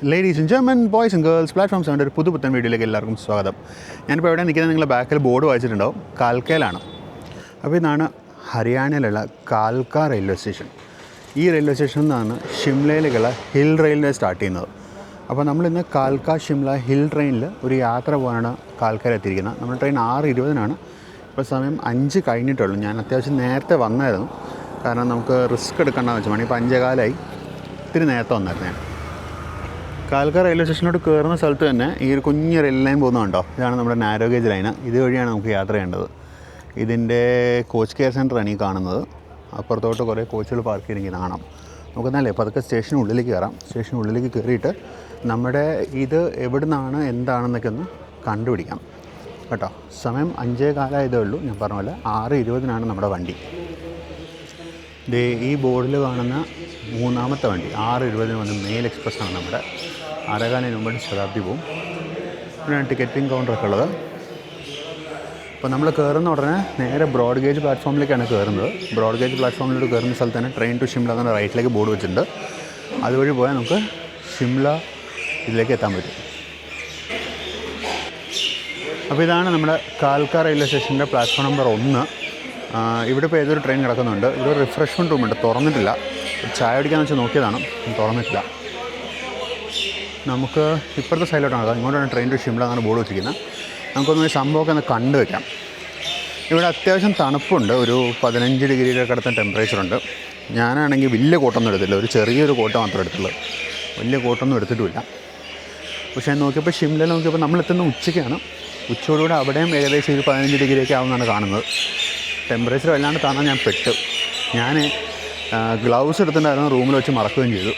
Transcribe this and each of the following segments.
Ladies and gentlemen, boys and girls, platform 7 ഒരു പുതുപുത്തൻ വീഡിയോയിലേക്ക് എല്ലാവർക്കും സ്വാഗതം. ഞാനിപ്പോൾ എവിടെ നിൽക്കുന്നത് നിങ്ങളുടെ ബാക്കിൽ ബോർഡ് വായിച്ചിട്ടുണ്ടാവും, കാൽക്കയിലാണ്. അപ്പോൾ ഇതാണ് ഹരിയാനയിലുള്ള കാൽക്ക റെയിൽവേ സ്റ്റേഷൻ. ഈ റെയിൽവേ സ്റ്റേഷനിൽ നിന്നാണ് ഷിംലയിലേക്കുള്ള ഹിൽ റെയിൽവേ സ്റ്റാർട്ട് ചെയ്യുന്നത്. അപ്പോൾ നമ്മളിന്ന് കാൽക്ക ഷിംല ഹിൽ ട്രെയിനിൽ ഒരു യാത്ര പോകാനാണ് കാൽക്കയിൽ എത്തിയിരിക്കുന്നത്. നമ്മുടെ ട്രെയിൻ 6:20 ഇപ്പോൾ സമയം 5 കഴിഞ്ഞിട്ടുള്ളൂ. ഞാൻ അത്യാവശ്യം നേരത്തെ വന്നായിരുന്നു, കാരണം നമുക്ക് റിസ്ക് എടുക്കേണ്ടെന്ന് വെച്ചാൽ മണി ഇപ്പോൾ 5:15 ഇത്തിരി നേരത്തെ വന്നായിരുന്നു ഞാൻ. കാൽക്ക റെയിൽവേ സ്റ്റേഷനോട് കയറുന്ന സ്ഥലത്ത് തന്നെ ഈ ഒരു കുഞ്ഞ് റെയിൽ ലൈൻ പോകുന്നുണ്ടോ, ഇതാണ് നമ്മുടെ നാരോ ഗേജ് ലൈന്. ഇതുവഴിയാണ് നമുക്ക് യാത്ര ചെയ്യേണ്ടത്. ഇതിൻ്റെ കോച്ച് കെയർ സെൻ്ററാണ് ഈ കാണുന്നത്. അപ്പുറത്തോട്ട് കുറേ കോച്ചുകൾ പാർക്ക് ചെയ്തിരിക്കുന്നത് കാണാം. നമുക്കെന്നാലേ പതുക്കെ സ്റ്റേഷനുള്ളിലേക്ക് കയറാം. സ്റ്റേഷനുള്ളിലേക്ക് കയറിയിട്ട് നമ്മുടെ ഇത് എവിടെ നിന്നാണ് എന്താണെന്നൊക്കെ ഒന്ന് കണ്ടുപിടിക്കാം കേട്ടോ. സമയം 5:15 ഉള്ളൂ. ഞാൻ പറഞ്ഞ പോലെ 6:20 നമ്മുടെ വണ്ടി. ഈ ബോർഡിൽ കാണുന്ന മൂന്നാമത്തെ വണ്ടി 6:20 വന്ന് മെയിൽ എക്സ്പ്രസ് ആണ്. നമ്മുടെ 6:15 മുമ്പ് ശതാബ്ദി പോവും. ഇവിടെയാണ് ടിക്കറ്റിംഗ് കൗണ്ടറൊക്കെ ഉള്ളത്. അപ്പോൾ നമ്മൾ കയറുന്ന ഉടനെ നേരെ ബ്രോഡ് ഗേജ് പ്ലാറ്റ്ഫോമിലേക്കാണ് കയറുന്നത്. ബ്രോഡ് ഗേജ് പ്ലാറ്റ്ഫോമിലോട്ട് കയറുന്ന സ്ഥലത്ത് തന്നെ ട്രെയിൻ ടു ഷിംല എന്ന റൈറ്റിലേക്ക് ബോർഡ് വെച്ചിട്ടുണ്ട്. അതുവഴി പോയാൽ നമുക്ക് ഷിംല ഇതിലേക്ക് എത്താൻ പറ്റും. അപ്പോൾ ഇതാണ് നമ്മുടെ കാൽക്ക റെയിൽവേ സ്റ്റേഷൻ്റെ പ്ലാറ്റ്ഫോം നമ്പർ 1. ഇവിടെ ഇപ്പോൾ ഏതൊരു ട്രെയിൻ കിടക്കുന്നുണ്ട്. ഇവിടെ ഒരു റിഫ്രഷ്മെൻറ്റ് റൂമുണ്ട്, തുറന്നിട്ടില്ല. ചായ കുടിക്കാമെന്ന് വെച്ചാൽ നോക്കിയതാണ്, തുറന്നിട്ടില്ല. നമുക്ക് ഇപ്പോഴത്തെ സൈഡിലോട്ടാണ്, ഇങ്ങോട്ടാണ് ട്രെയിൻ ടു ഷിംല എന്നാണ് ബോർഡ് വെച്ചിരിക്കുന്നത്. നമുക്കൊന്ന് ഈ സംഭവമൊക്കെ ഒന്ന് കണ്ടു വയ്ക്കാം. ഇവിടെ അത്യാവശ്യം തണുപ്പുണ്ട്, ഒരു 15 ഡിഗ്രിയിലൊക്കെ അടുത്ത ടെമ്പറേച്ചറുണ്ട്. ഞാനാണെങ്കിൽ വലിയ കോട്ടൊന്നും എടുത്തില്ല, ഒരു ചെറിയൊരു കോട്ട മാത്രമേ എടുത്തുള്ളൂ. വലിയ കോട്ടൊന്നും എടുത്തിട്ടുമില്ല. പക്ഷേ നോക്കിയപ്പോൾ ഷിംലയിൽ നോക്കിയപ്പോൾ നമ്മളെത്തുന്ന ഉച്ചയ്ക്കാണ്. ഉച്ചയോടുകൂടെ അവിടെയും ഏകദേശം ഒരു 15 ഡിഗ്രിയൊക്കെ ആവുമെന്നാണ് കാണുന്നത്. ടെമ്പറേച്ചർ വല്ലാണ്ട് താണാൽ ഞാൻ പെട്ടു. ഞാൻ ഗ്ലൗസ് എടുത്തിട്ടുണ്ടായിരുന്നു, റൂമിൽ വെച്ച് മറക്കുകയും ചെയ്തു.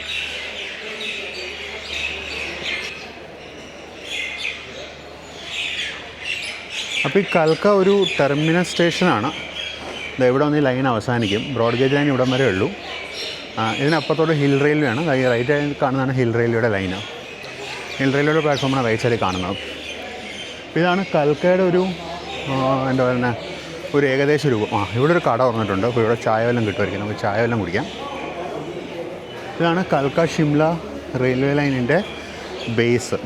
അപ്പോൾ ഈ കൽക്ക ഒരു ടെർമിനൽ സ്റ്റേഷനാണ്. ഇവിടെ വന്ന് ഈ ലൈൻ അവസാനിക്കും. ബ്രോഡ് ഗേജ് ലൈൻ ഇവിടം വരെ ഉള്ളൂ. ഇതിനപ്പുറത്തോട്ട് ഹിൽ റെയിൽവേ ആണ്. ഈ റൈറ്റ് സൈഡിൽ കാണുന്നതാണ് ഹിൽ റെയിൽവേയുടെ ലൈന്. ഹിൽ റെയിൽവേയുടെ പ്ലാറ്റ്ഫോമാണ് റൈറ്റ് സൈഡിൽ കാണുന്നത്. ഇതാണ് കൽക്കയുടെ ഒരു എന്താ പറയുക, ഒരു ഏകദേശ രൂപം. ഇവിടെ ഒരു കട തുറന്നിട്ടുണ്ട്. അപ്പോൾ ഇവിടെ ചായ വെള്ളം കിട്ടുമായിരിക്കും, നമുക്ക് ചായ വെള്ളം കുടിക്കാം. ഇതാണ് കൽക്ക ഷിംല റെയിൽവേ ലൈനിൻ്റെ ബേസ്.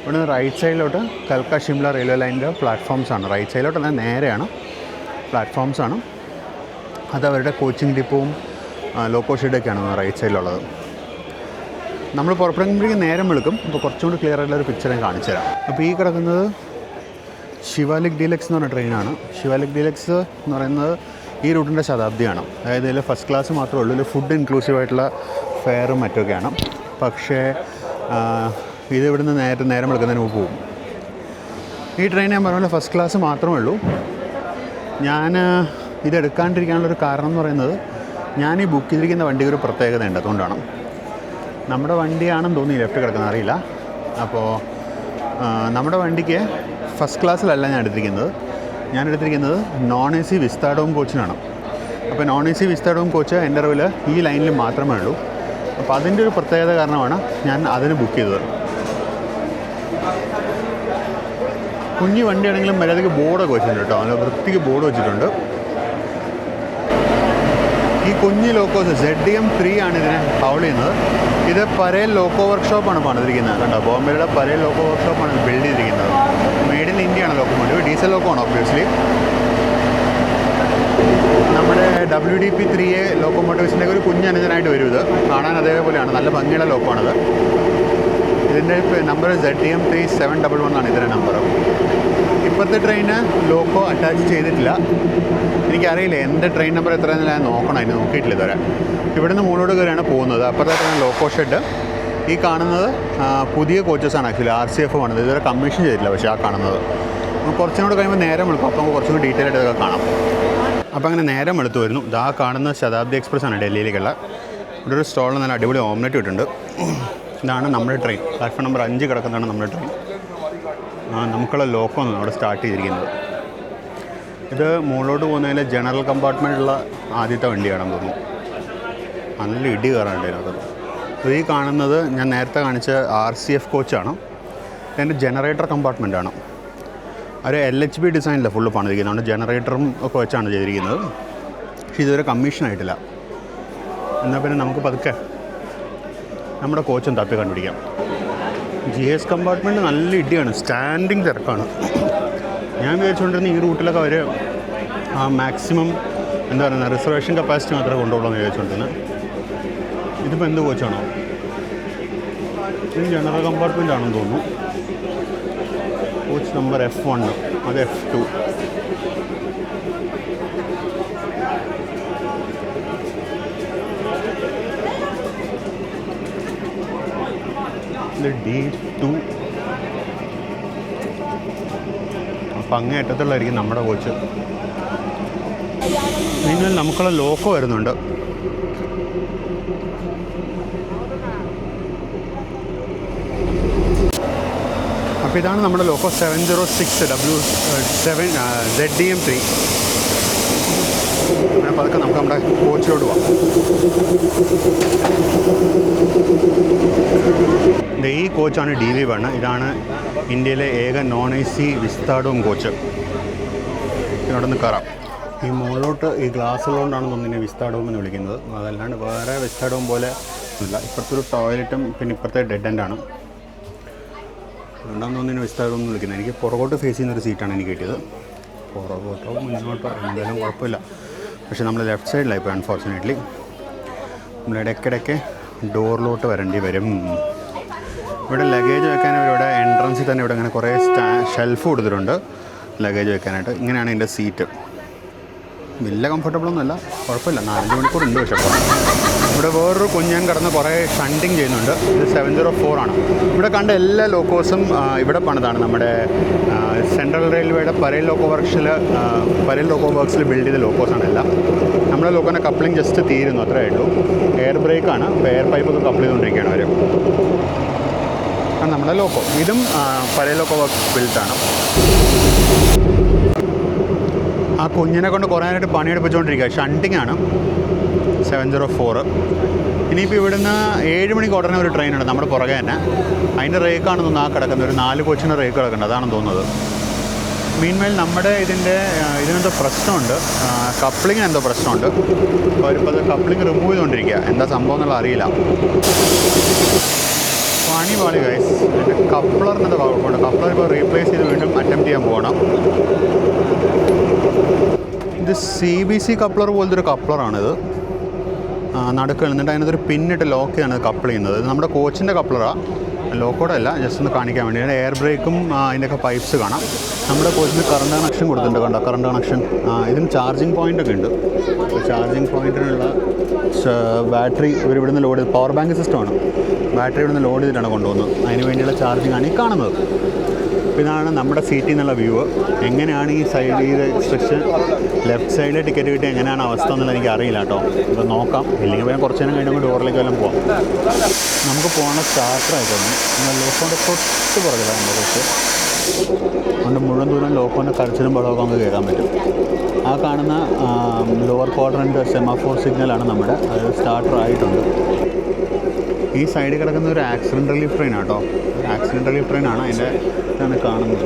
ഇവിടെ നിന്ന് റൈറ്റ് സൈഡിലോട്ട് കൽക്ക ഷിംല റെയിൽവേ ലൈനിൻ്റെ പ്ലാറ്റ്ഫോംസാണ്. റൈറ്റ് സൈഡിലോട്ട് എന്നാൽ നേരെയാണ് പ്ലാറ്റ്ഫോംസാണ്. അത് അവരുടെ കോച്ചിങ് ഡിപ്പോവും ലോക്കോ ഷെഡൊക്കെയാണ് റൈറ്റ് സൈഡിലുള്ളത്. നമ്മൾ പുറപ്പെടുമ്പോഴേക്കും നേരം വെളുക്കും. അപ്പോൾ കുറച്ചും കൂടി ക്ലിയർ ആയിട്ടുള്ളൊരു പിക്ചർ ഞാൻ കാണിച്ചു തരാം. അപ്പോൾ ഈ കിടക്കുന്നത് ശിവാലിക് ഡീലക്സ് എന്ന് പറഞ്ഞ ട്രെയിനാണ്. ശിവാലിക് ഡീലക്സ് എന്ന് പറയുന്നത് ഈ റൂട്ടിൻ്റെ ശതാബ്ദിയാണ്. അതായത് ഇതിൽ ഫസ്റ്റ് ക്ലാസ് മാത്രമേ ഉള്ളൂ. ഇതിൽ ഫുഡ് ഇൻക്ലൂസീവ് ആയിട്ടുള്ള ഫെയറും മറ്റൊക്കെയാണ്. പക്ഷേ ഇത് ഇവിടുന്ന് നേരം എടുക്കുന്നതിന് മുമ്പ് പോകും. ഈ ട്രെയിൻ ഞാൻ പറഞ്ഞ പോലെ ഫസ്റ്റ് ക്ലാസ് മാത്രമേ ഉള്ളൂ. ഞാൻ ഇതെടുക്കാണ്ടിരിക്കാനുള്ളൊരു കാരണം എന്ന് പറയുന്നത്, ഞാൻ ഈ ബുക്ക് ചെയ്തിരിക്കുന്ന വണ്ടിക്ക് ഒരു പ്രത്യേകതയുണ്ട്, അതുകൊണ്ടാണ്. നമ്മുടെ വണ്ടിയാണെന്ന് തോന്നി ലെഫ്റ്റ് കിടക്കുന്നത്, അറിയില്ല. അപ്പോൾ നമ്മുടെ വണ്ടിക്ക് ഫസ്റ്റ് ക്ലാസ്സിലല്ല ഞാൻ എടുത്തിരിക്കുന്നത് നോൺ AC വിസ്താഡോം കോച്ചിനാണ്. അപ്പോൾ നോൺ AC വിസ്താഡോം കോച്ച് എൻ്റെ അറിവിൽ ഈ ലൈനിൽ മാത്രമേ ഉള്ളൂ. അപ്പോൾ അതിൻ്റെ ഒരു പ്രത്യേകത കാരണമാണ് ഞാൻ അതിന് ബുക്ക് ചെയ്തത്. കുഞ്ഞു വണ്ടിയാണെങ്കിലും മര്യാദയ്ക്ക് ബോർഡൊക്കെ വെച്ചിട്ടുണ്ട് കേട്ടോ, നല്ല വൃത്തിക്ക് ബോർഡ് വെച്ചിട്ടുണ്ട്. ഈ കുഞ്ഞ് ലോക്കോസ് ZDM 3 ആണ് ഇതിനെ ഹൗൾ ചെയ്യുന്നത്. ഇത് പരേൽ ലോക്കോ വർക്ക്ഷോപ്പാണ് പണിതിരിക്കുന്നത് കണ്ടോ. ബോംബെയുടെ പരേൽ ലോക്കോ വർക്ക്ഷോപ്പാണ് ബിൽഡ് ചെയ്തിരിക്കുന്നത്. മെയ്ഡ് ഇൻ ഇന്ത്യ ആണ് ലോക്കോമോട്ടീവ്. ഡീസൽ ലോക്കോ ആണ് ഒബ്വിയസ്ലി. നമ്മുടെ WDP-3A ലോക്കോമോട്ടീവ്സിൻ്റെ ഒരു കുഞ്ഞനുജനായിട്ട് വരും. ഇത് കാണാൻ അതേപോലെയാണ്, നല്ല ഭംഗിയുള്ള ലോക്കമാണിത്. ഇതിൻ്റെ നമ്പർ ZDM 3711 ആണ് ഇതിൻ്റെ നമ്പർ. ഇപ്പോഴത്തെ ട്രെയിന് ലോക്കോ അറ്റാച്ച് ചെയ്തിട്ടില്ല. എനിക്കറിയില്ല എൻ്റെ ട്രെയിൻ നമ്പർ എത്രയെന്ന് ഞാൻ നോക്കണം, അതിന് നോക്കിയിട്ടില്ല ഇതുവരെ. ഇവിടുന്ന് മുകളിലോട്ട് കയറിയാണ് പോകുന്നത്. അപ്പുറത്തായിട്ടാണ് ലോക്കോ ഷെഡ്. ഈ കാണുന്നത് പുതിയ കോച്ചസാണ്. ആക്ച്വലി RCF ആണ്. ഇതുവരെ കമ്മീഷൻ ചെയ്തിട്ടില്ല. പക്ഷേ ആ കാണുന്നത് കുറച്ചും കൂടെ കഴിയുമ്പോൾ നേരം വെളുക്കും. അപ്പോൾ നമുക്ക് കുറച്ചും കൂടി ഡീറ്റെയിൽ ആയിട്ട് ഇതൊക്കെ കാണാം. അപ്പോൾ അങ്ങനെ നേരം വെളുത്ത് വരുന്നു. ഇതാ കാണുന്ന ശതാബ്ദി എക്സ്പ്രസ് ആണ് ഡൽഹിയിലേക്കുള്ള. ഇവിടെ ഒരു സ്റ്റോളിൽ നല്ല അടിപൊളി ഓംലെറ്റ് ഇട്ടുണ്ട്. ഇതാണ് നമ്മുടെ ട്രെയിൻ. പ്ലാറ്റ്ഫോം നമ്പർ 5 കിടക്കുന്നതാണ് നമ്മുടെ ട്രെയിൻ. നമുക്കുള്ള ലോക്കോ ആണ് അവിടെ സ്റ്റാർട്ട് ചെയ്തിരിക്കുന്നത്. ഇത് മുകളിലോട്ട് പോകുന്നതിൽ ജനറൽ കമ്പാർട്ട്മെൻറ്റുള്ള ആദ്യത്തെ വണ്ടിയാണെന്ന് തോന്നുന്നു. നല്ല ഇടി കയറാനുണ്ട് അതിനകത്ത്. അപ്പോൾ ഈ കാണുന്നത് ഞാൻ നേരത്തെ കാണിച്ച RCF കോച്ചാണ്. ഇതിൻ്റെ ജനറേറ്റർ കമ്പാർട്ട്മെൻറ്റാണ്. ഒരു LHB ഡിസൈനില്ല ഫുള്ള് പണിതിരിക്കുന്നത്. ജനറേറ്ററും ഒക്കെ വെച്ചാണ് ചെയ്തിരിക്കുന്നത്. പക്ഷേ ഇതുവരെ കമ്മീഷൻ ആയിട്ടില്ല. എന്നാൽ പിന്നെ നമുക്ക് പതുക്കെ നമ്മുടെ കോച്ചും തപ്പി കണ്ടുപിടിക്കാം. GS കമ്പാർട്ട്മെൻറ്റ് നല്ല ഇടിയാണ്, സ്റ്റാൻഡിങ് തിരക്കാണ്. ഞാൻ വിചാരിച്ചുകൊണ്ടിരുന്ന ഈ റൂട്ടിലൊക്കെ അവർ മാക്സിമം എന്താ പറയുക റിസർവേഷൻ കപ്പാസിറ്റി മാത്രമേ കൊണ്ടുപോകുള്ളൂ എന്ന് വിചാരിച്ചുകൊണ്ടിരുന്നത്. ഇതിപ്പോൾ എന്ത് കോച്ചാണോ? ഇത് ജനറൽ കമ്പാർട്ട്മെൻ്റ് ആണെന്ന് തോന്നുന്നു. കോച്ച് നമ്പർ F1, അത് F2. ഇത് D2. അപ്പം അങ്ങേയറ്റത്തുള്ളതായിരിക്കും നമ്മുടെ കോച്ച്. പിന്നെ നമുക്കുള്ള ലോക്കോ വരുന്നുണ്ട്. അപ്പോൾ ഇതാണ് നമ്മുടെ ലോക്കോ 706W7 ZDM3. അങ്ങനെ പതുക്കെ നമുക്ക് നമ്മുടെ കോച്ചിലോട്ട് പോകാം. ഈ കോച്ചാണ് DV1. ഇതാണ് ഇന്ത്യയിലെ ഏക non-AC വിസ്താഡോം കോച്ച്. ഇവിടെ നിന്ന് കയറാം. ഈ മുകളിലോട്ട് ഈ ഗ്ലാസ് ഉള്ളതുകൊണ്ടാണ് തോന്നുന്നത് വിസ്താഡോം എന്ന് വിളിക്കുന്നത്. അതല്ലാണ്ട് വേറെ വിസ്താഡോം പോലെ ഇല്ല. ഇപ്പുറത്തെ ഒരു ടോയ്ലറ്റും പിന്നെ ഇപ്പുറത്തെ ഡെഡ് എൻഡാണ്. അതുകൊണ്ടാണ് തോന്നുന്നു വിസ്താഡോം എന്ന് വിളിക്കുന്നത്. എനിക്ക് പുറകോട്ട് ഫേസ് ചെയ്യുന്നൊരു സീറ്റാണ് എനിക്ക് കിട്ടിയത്. പുറകോട്ടോ മുന്നോട്ടോ എന്തായാലും കുഴപ്പമില്ല. പക്ഷേ നമ്മൾ ലെഫ്റ്റ് സൈഡിലായി ഇപ്പോൾ അൺഫോർച്ചുനേറ്റ്ലി. നമ്മൾ ഇടയ്ക്കിടയ്ക്ക് ഡോറിലോട്ട് വരേണ്ടി വരും. ഇവിടെ ലഗേജ് വെക്കാൻ ഇവിടെ എൻട്രൻസിൽ തന്നെ ഇവിടെ ഇങ്ങനെ കുറേ ഷെൽഫ് കൊടുത്തിട്ടുണ്ട് ലഗേജ് വെക്കാനായിട്ട്. ഇങ്ങനെയാണ് എൻ്റെ സീറ്റ്. വലിയ കംഫർട്ടബിളൊന്നുമല്ല, കുഴപ്പമില്ല. 4-5 മണിക്കൂർ ഉണ്ട്. പക്ഷേ ഇവിടെ വേറൊരു കുഞ്ഞൻ കിടന്ന് കുറേ ഷണ്ടിങ് ചെയ്യുന്നുണ്ട്. ഇത് 704 ആണ്. ഇവിടെ കണ്ട എല്ലാ ലോക്കോസും ഇവിടെ പണിതാണ്. നമ്മുടെ സെൻട്രൽ റെയിൽവേയുടെ പരേൽ ലോക്കോ വർക്സിൽ ബിൽഡ് ചെയ്ത ലോക്കോസാണ് എല്ലാം. നമ്മുടെ ലോക്കോൻ്റെ കപ്ലിംഗ് ജസ്റ്റ് തീരുന്നു, അത്രേ ഉള്ളൂ. എയർ ബ്രേക്കാണ്. ഇപ്പോൾ എയർ പൈപ്പൊക്കെ കപ്പിൾ ചെയ്തുകൊണ്ടിരിക്കുകയാണ് അവർ. നമ്മുടെ ലോക്കോ ഇതും പരേൽ ലോക്കോ വർക്സ് ബിൽഡാണ്. ആ കുഞ്ഞിനെ കൊണ്ട് കുറേ നേരമായിട്ട് പണിയെടുപ്പിച്ചുകൊണ്ടിരിക്കുക. ഷണ്ടിങ് ആണ് 704. ഇനിയിപ്പോൾ ഇവിടുന്ന് 7 മണിക്ക് ഉടനെ ഒരു ട്രെയിനുണ്ട് നമ്മുടെ പുറകെ തന്നെ. അതിൻ്റെ റേക്കാണ് തോന്നുന്നു ആ കിടക്കുന്നത്. ഒരു 4 കോച്ചിൻ്റെ റേക്ക് കിടക്കുന്നുണ്ട്, അതാണെന്ന് തോന്നുന്നത്. മീൻമേൽ നമ്മുടെ ഇതിനെന്തോ പ്രശ്നമുണ്ട്, കപ്ലിങ്ങിന് എന്തോ പ്രശ്നമുണ്ട്. അപ്പോൾ അവരിപ്പോൾ അത് കപ്ലിങ് റിമൂവ് ചെയ്തുകൊണ്ടിരിക്കുക. എന്താ സംഭവം എന്നുള്ള അറിയില്ല. പാളി ഗൈസ്. എൻ്റെ കപ്ലറിൻ്റെ കുഴപ്പമുണ്ട്. കപ്ലർ ഇപ്പോൾ റീപ്ലേസ് ചെയ്ത് വീണ്ടും അറ്റംപ്റ്റ് ചെയ്യാൻ പോകണം. ഇത് CBC കപ്ലർ പോലത്തെ ഒരു കപ്ലറാണിത്. നടുക്ക് എന്നിട്ട് അതിനകത്തൊരു പിന്നിട്ട് ലോക്ക് ചെയ്താണ് കപ്പിൾ ചെയ്യുന്നത്. ഇത് നമ്മുടെ കോച്ചിൻ്റെ കപ്ലറാണ്, ലോക്കോടെ അല്ല. ജസ്റ്റ് ഒന്ന് കാണിക്കാൻ വേണ്ടി. എയർ ബ്രേക്കും അതിൻ്റെയൊക്കെ പൈപ്പ്സ് കാണാം. നമ്മുടെ കോച്ചിന് കറണ്ട് കണക്ഷൻ കൊടുത്തിട്ടുണ്ട്, കണ്ടോ കറണ്ട് കണക്ഷൻ. ഇതിന് ചാർജിങ് പോയിൻ്റൊക്കെ ഉണ്ട്. ചാർജിങ് പോയിൻറ്റിനുള്ള ബാറ്ററി ഇവിടുന്ന് ലോഡ് ചെയ്ത്, പവർ ബാങ്ക് സിസ്റ്റമാണ്. ബാറ്ററി ഇവിടുന്ന് ലോഡ് ചെയ്തിട്ടാണ് കൊണ്ടുപോകുന്നത്. അതിന് വേണ്ടിയുള്ള ചാർജിങ് ആണ് ഈ കാണുന്നത്. ഇതാണ് നമ്മുടെ സീറ്റിൽ നിന്നുള്ള വ്യൂ. എങ്ങനെയാണ് ഈ സെക്ഷൻ ലെഫ്റ്റ് സൈഡിലെ ടിക്കറ്റ് കിട്ടി എങ്ങനെയാണ് അവസ്ഥ എന്നുള്ളത് എനിക്ക് അറിയില്ല കേട്ടോ. ഇപ്പോൾ നോക്കാം. ഇല്ലെങ്കിൽ വേണം കുറച്ച് നേരം കഴിയുമ്പോൾ ഡോറിലേക്ക് വല്ലതും പോകാം. നമുക്ക് പോകണ സ്റ്റാർട്ടറായിട്ടാണ്. ലോക്കോൻ്റെ തൊട്ട് പുറകില്ല നമ്മുടെ കുറച്ച്. അതുകൊണ്ട് മുഴുവൻ ദൂരം ലോക്കോൻ്റെ കരച്ചിലും ബഹളമൊക്കെ നമുക്ക് കേൾക്കാൻ പറ്റും. ആ കാണുന്ന ലോവർ ക്വാഡ്രൻ്റ് സെമാഫോർ സിഗ്നലാണ് നമ്മുടെ. അത് സ്റ്റാർട്ടറായിട്ടുണ്ട്. ഈ സൈഡിൽ കിടക്കുന്ന ഒരു ആക്സിഡൻറ്റ് റിലീഫ് ട്രെയിനാണ് കേട്ടോ. ആക്സിഡൻറ്റ് റിലീഫ് ട്രെയിനാണ്. അതിൻ്റെ ഇതാണ് കാണുന്നത്.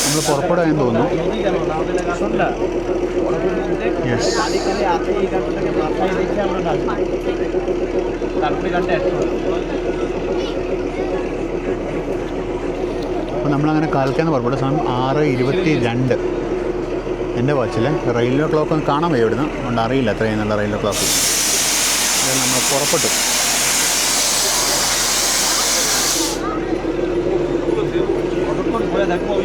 നമ്മൾ പുറപ്പെടാമെന്ന് തോന്നുന്നു. യെസ്. അപ്പോൾ നമ്മളങ്ങനെ കാൽക്കാന്ന് പുറപ്പെട്ടു. സമയം 6:22 എൻ്റെ വാച്ചിൽ. റെയിൽവേ ക്ലോക്ക് ഒന്ന് കാണാൻ വയ്യ ഇവിടുന്ന്, അതുകൊണ്ട് അറിയില്ല എത്രയെന്നുള്ള റെയിൽവേ ക്ലോക്ക്. നമ്മൾ പുറപ്പെട്ടു.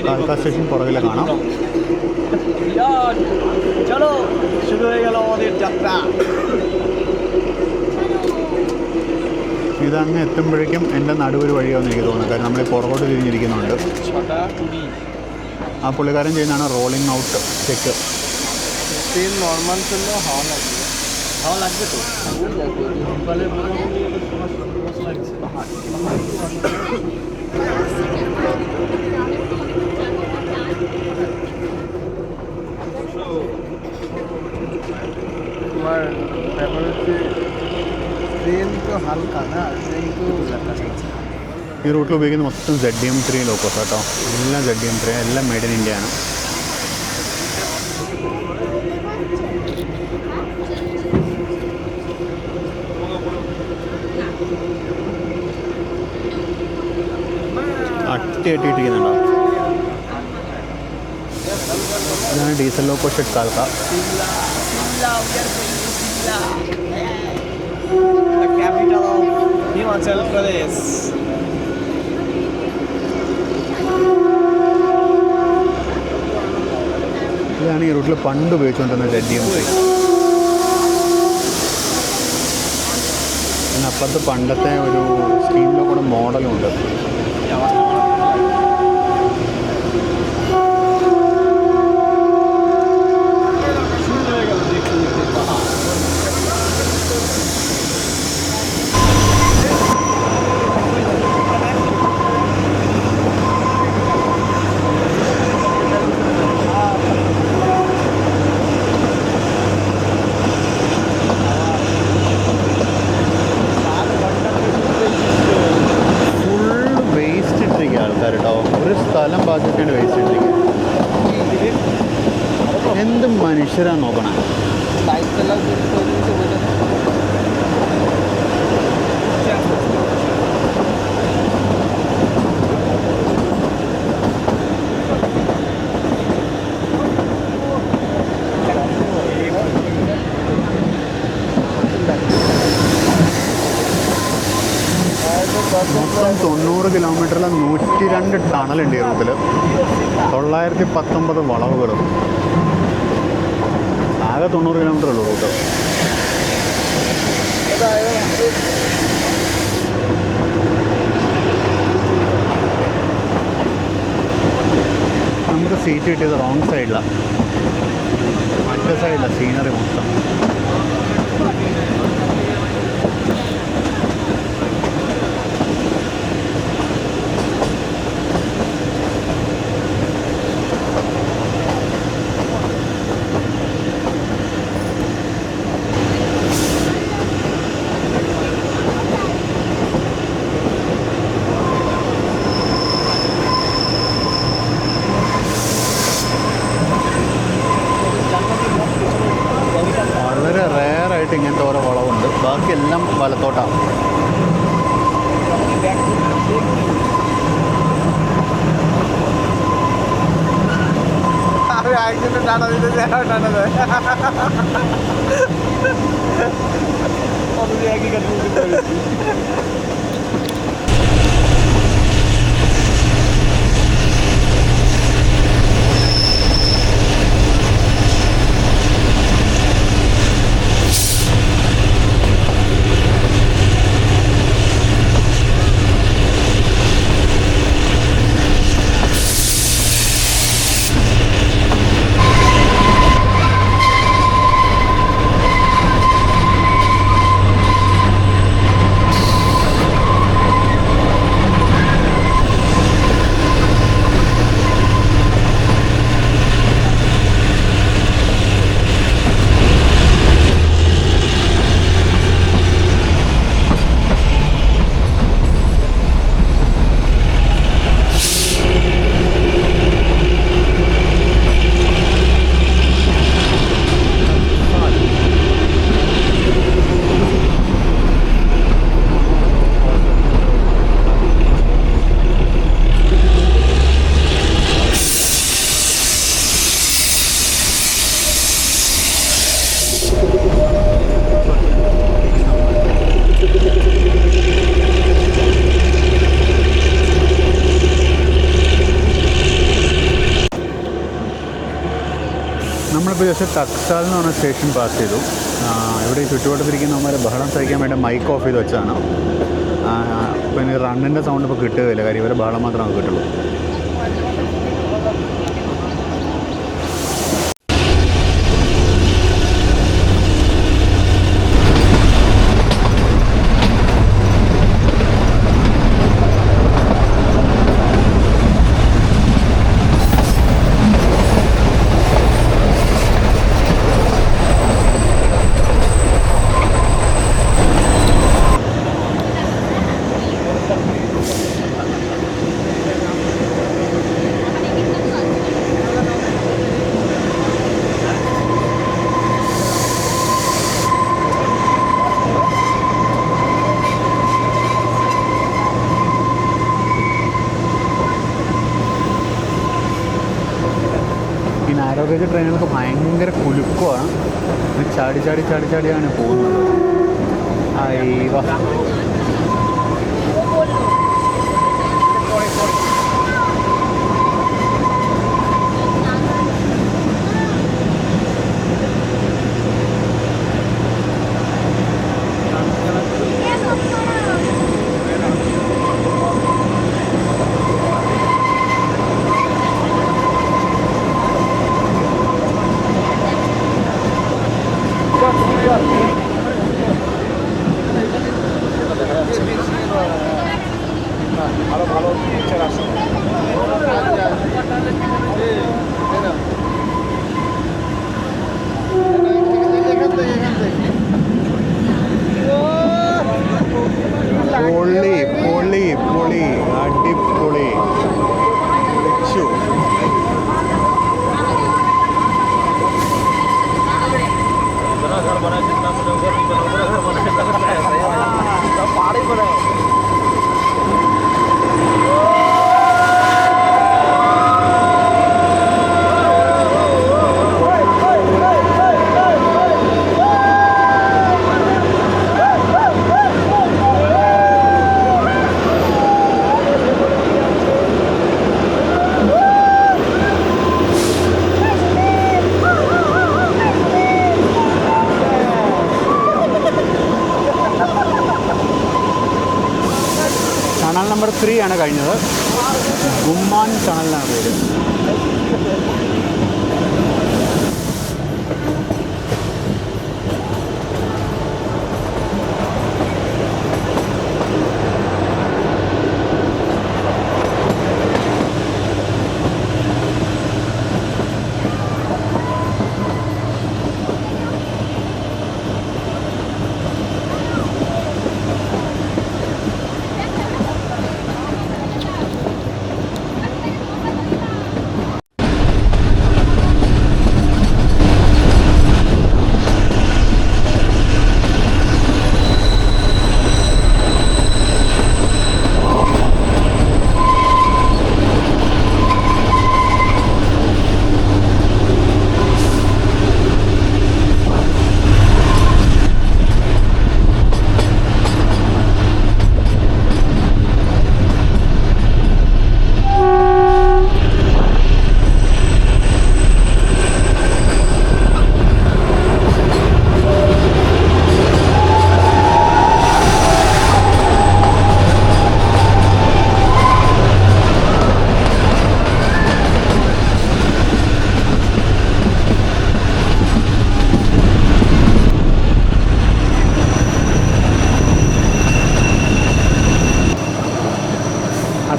കാൽക്ക സ്റ്റേഷൻ പുറകിലെ കാണാം. ഇതങ്ങ് എത്തുമ്പോഴേക്കും എൻ്റെ നടുവൊരു വഴിയാണെന്ന് എനിക്ക് തോന്നുന്നു. കാരണം നമ്മൾ പുറകോട്ട് തിരിഞ്ഞിരിക്കുന്നുണ്ട്. ആ പുള്ളിക്കാരൻ ചെയ്യുന്നതാണ് റോളിംഗ് ഔട്ട് ചെക്ക്. ഈ റൂട്ടിൽ ഉപയോഗിക്കുന്ന മൊത്തം ZDM3 ലോക്കോസ് കേട്ടോ. എല്ലാം ZDM3, എല്ലാം മെയ്ഡ് ഇൻ ഇന്ത്യ ആണ്. അട്ടിയിട്ടിരിക്കുന്നുണ്ടോ? ഇതാണ് ഡീസൽ ലോക്കോ ഷെഡ് കാൽക്ക. ഇതാണ് ഈ റൂട്ടിൽ പണ്ട് ഉപയോഗിച്ചുകൊണ്ടിരുന്ന DMC. പിന്നെ അപ്പുറത്ത് പണ്ടത്തെ ഒരു സ്റ്റീം ലോക്കോയുടെ മോഡലുണ്ട്. ഒരു സ്ഥലം ബാക്കിയൊക്കെയാണ് വേസ്റ്റ് ഇട്ടിരിക്കുക. എന്ത് മനുഷ്യരാണ് നോക്കണേ. മൊത്തം 90 കിലോമീറ്ററിൽ 102 ടണലുണ്ട് ഈ റൂട്ടിൽ. 919 വളവുകളും. ആകെ 90 കിലോമീറ്റർ ഉള്ളൂ റൂട്ട്. നമുക്ക് സീറ്റ് കിട്ടിയത് റോങ് സൈഡിലാണ്. മറ്റേ സൈഡിലാണ് സീനറി മൊത്തം. വളരെ റെയറായിട്ട് ഇങ്ങനത്തെ ഓരോ വളവുണ്ട്. ബാക്കിയെല്ലാം വലത്തോട്ടാണ്. ആക്സിഡന്റ് ആണോ ഇത്? ചേട്ടാണത് ഒന്നാക്കി കണ്ടുപിടിച്ചു. നമ്മളിപ്പോൾ ജസ്റ്റ് ടക്സാൽ എന്ന് പറഞ്ഞ സ്റ്റേഷൻ പാസ് ചെയ്തു. ഇവിടെ ഈ ചുറ്റുവട്ടത്തിരിക്കുന്നവന്മാരെ ബഹളം സഹിക്കാൻ വേണ്ടി മൈക്ക് ഓഫ് ചെയ്ത് വെച്ചതാണ്. പിന്നെ റണ്ണിൻ്റെ സൗണ്ട് ഇപ്പോൾ കിട്ടുകയില്ല, കാര്യം ഇവരെ ബഹളം മാത്രമേ നമുക്ക് കിട്ടുള്ളൂ. ഗേജ് ട്രെയിനുകൾക്ക് ഭയങ്കര കുലുക്കമാണ്. ചാടി ചാടി ചാടി ചാടിയാണ് പോകുന്നത്. അയ്യോ, আরো ভালো পিকচার আসে। പൊളി പൊളി പൊളി, അടിപൊളി. വെച്ചു. ടണൽ നമ്പർ 3 ആണ് കഴിഞ്ഞത്. ഗുമ്മാൻ ടണലിനാണ് പേര്.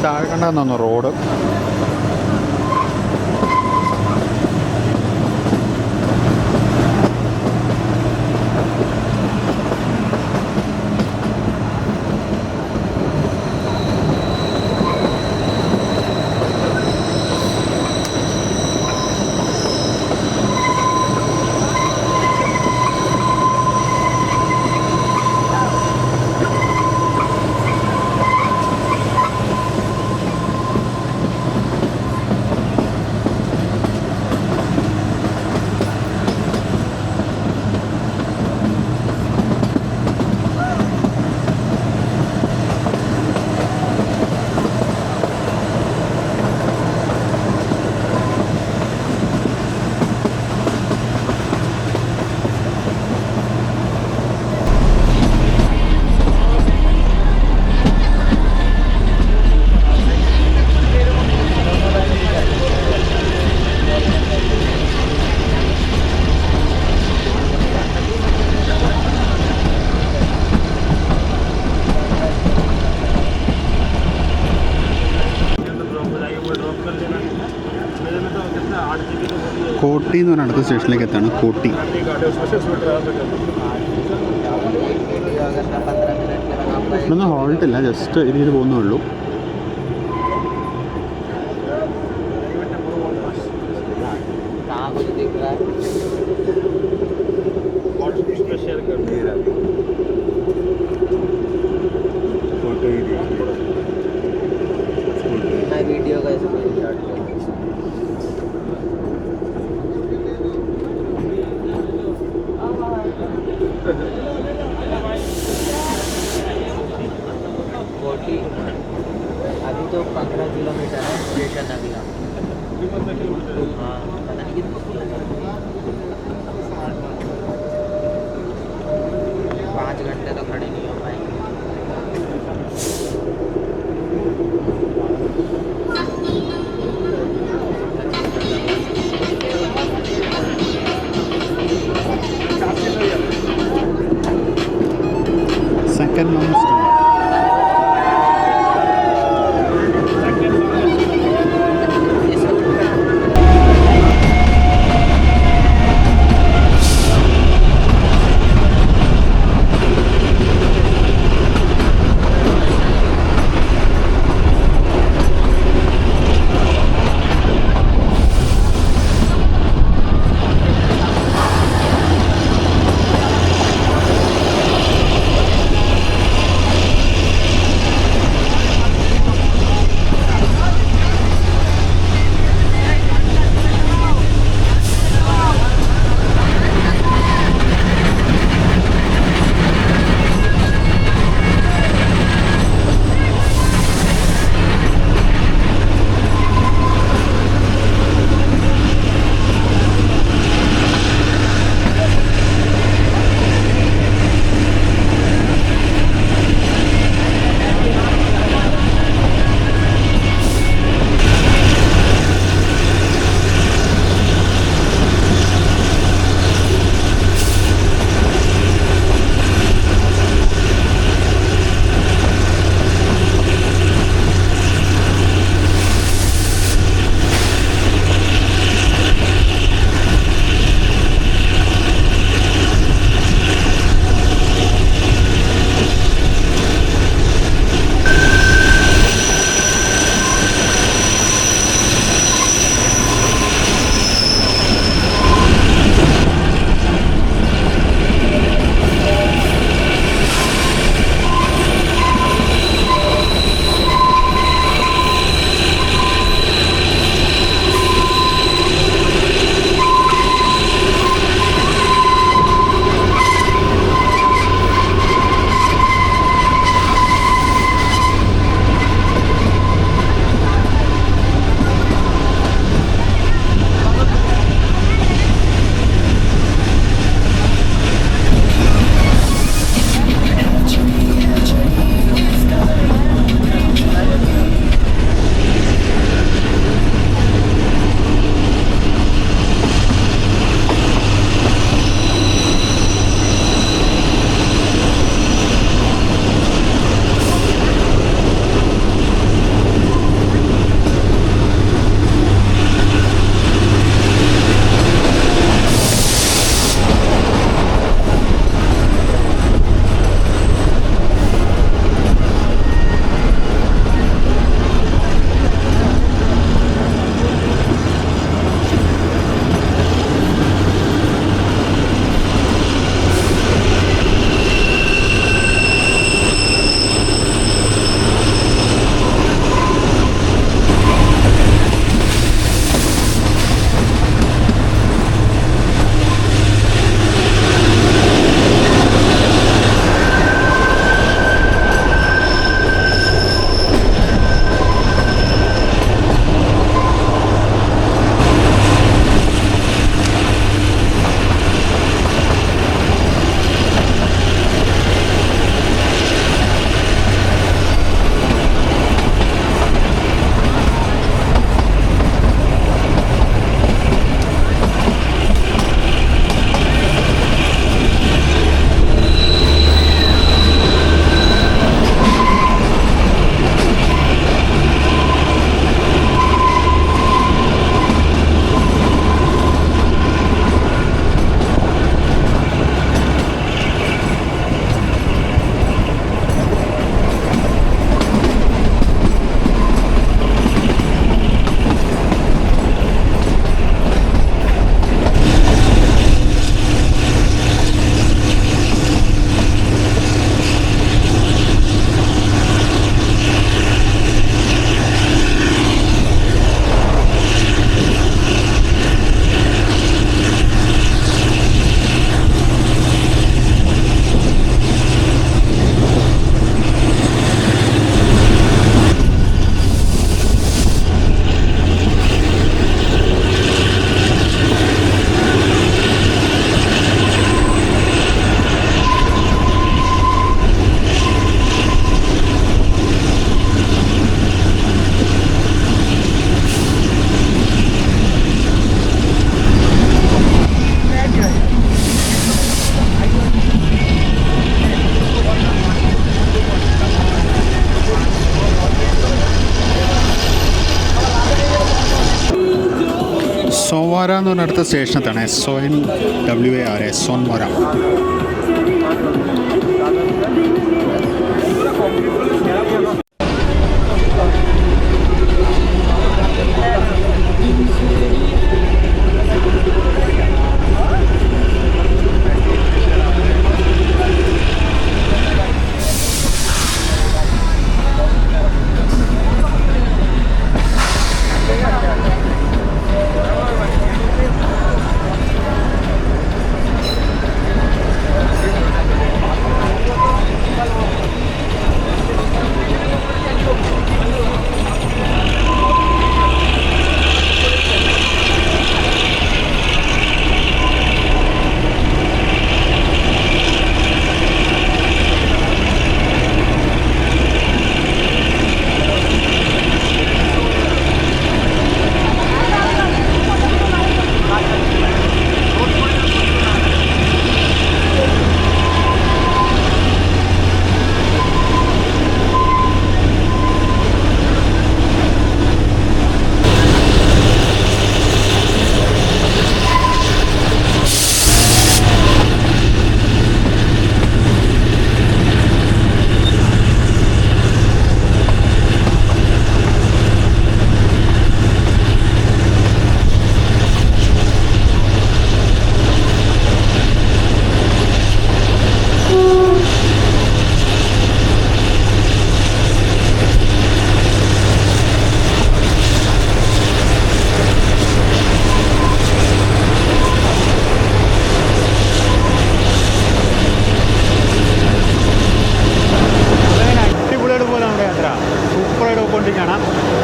താഴെ കണ്ടെന്ന് തോന്നുന്നു റോഡ്. കോട്ടി എന്ന് പറഞ്ഞ അടുത്ത സ്റ്റേഷനിലേക്ക് എത്താണ്. കോട്ടി. ഇവിടുന്ന് ഹോൾട്ടില്ല, ജസ്റ്റ് ഇത് ചെയ്ത് പോകുന്നേ ഉള്ളൂ. वीडियो का कि अभी तो 15 किलोमीटर है स्टेशन अभी हम। हाँ पता नहीं कितना किलोमीटर, 5 घंटे तो खड़े नहीं हो पाएंगे। സെക്കൻഡ് ലോങ്സ്റ്റ് സോൻവാര എന്ന് പറഞ്ഞ അടുത്ത സ്റ്റേഷനത്താണ്. SONWARA, സോൻവാര.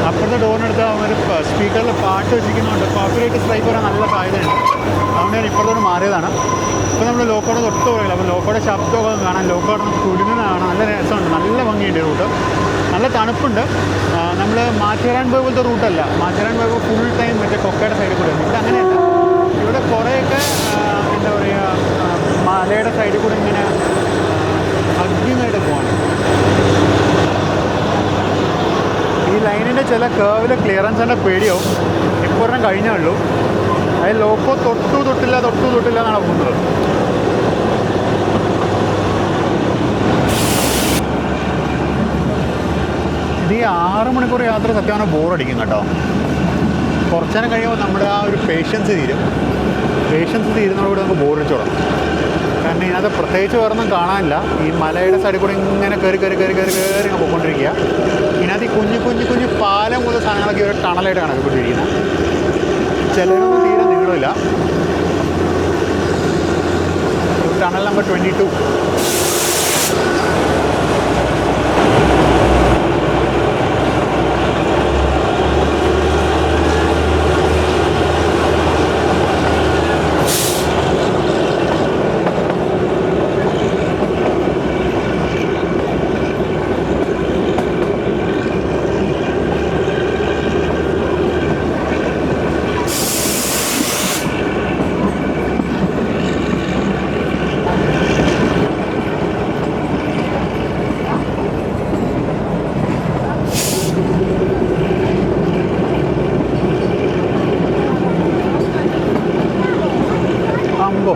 അപ്പുറത്തെ ഡോറിനടുത്ത് ഒരു സ്പീക്കറിൽ പാട്ട് വെച്ചിരിക്കുന്നുണ്ട്. കോപ്പറേറ്റ് സ്ട്രൈക്ക് വരാൻ നല്ല സാധ്യതയുണ്ട്. അതുകൊണ്ട് ഞാൻ ഇപ്പുറത്തോട്ട് മാറിയതാണ്. ഇപ്പോൾ നമ്മൾ ലോക്കോട് തൊട്ട് പോയില്ല. അപ്പോൾ ലോക്കോടെ ശബ്ദമൊക്കെ കാണാൻ, ലോക്കോട് കുലുങ്ങുന്നതാണ്. നല്ല രസമുണ്ട്, നല്ല ഭംഗിയുണ്ട് റൂട്ട്. നല്ല തണുപ്പുണ്ട്. നമ്മൾ മാച്ചേരാൻ പോയ പോലത്തെ റൂട്ടല്ല. മാച്ചേരാൻ പോയപ്പോൾ ഫുൾ ടൈം മറ്റേ കൊക്കയുടെ സൈഡിൽ കൂടെ. ഇവിടെ അങ്ങനെയല്ല. ഇവിടെ കുറേയൊക്കെ എന്താ പറയുക, മലയുടെ സൈഡിൽ കൂടെ ഇങ്ങനെ അഗ്നിയായിട്ട് പോവാണ്. ഈ ലൈനിൻ്റെ ചില കേവിലെ ക്ലിയറൻസിൻ്റെ പേടിയാവും. ഇപ്പൊരെണ്ണം കഴിഞ്ഞേ ഉള്ളൂ. അതിൽ ലോക്കോ തൊട്ടില്ല എന്നാണ് പോകുന്നത്. ഇത് ഈ 6 മണിക്കൂർ യാത്ര സത്യമാണ് ബോറടിക്കും കേട്ടോ. കുറച്ചു നേരം കഴിയുമ്പോൾ നമ്മുടെ ആ ഒരു പേഷ്യൻസ് തീരുന്നതോടുകൂടി നമുക്ക് ബോറടിച്ചോളാം. കാരണം ഇതിനകത്ത് പ്രത്യേകിച്ച് വേറൊന്നും കാണാനില്ല. ഈ മലയുടെ സൈഡിൽ കൂടെ ഇങ്ങനെ കയറി പോയിക്കൊണ്ടിരിക്കുക. ഇതിനകത്ത് ഈ കുഞ്ഞു പാലം പോലത്തെ സാധനങ്ങളൊക്കെ ഒരു ടണലായിട്ട് കണക്കപ്പെട്ടിരിക്കുന്നത്. ചിലരൊന്നും തീരെ നീളമില്ല. Tunnel number 22.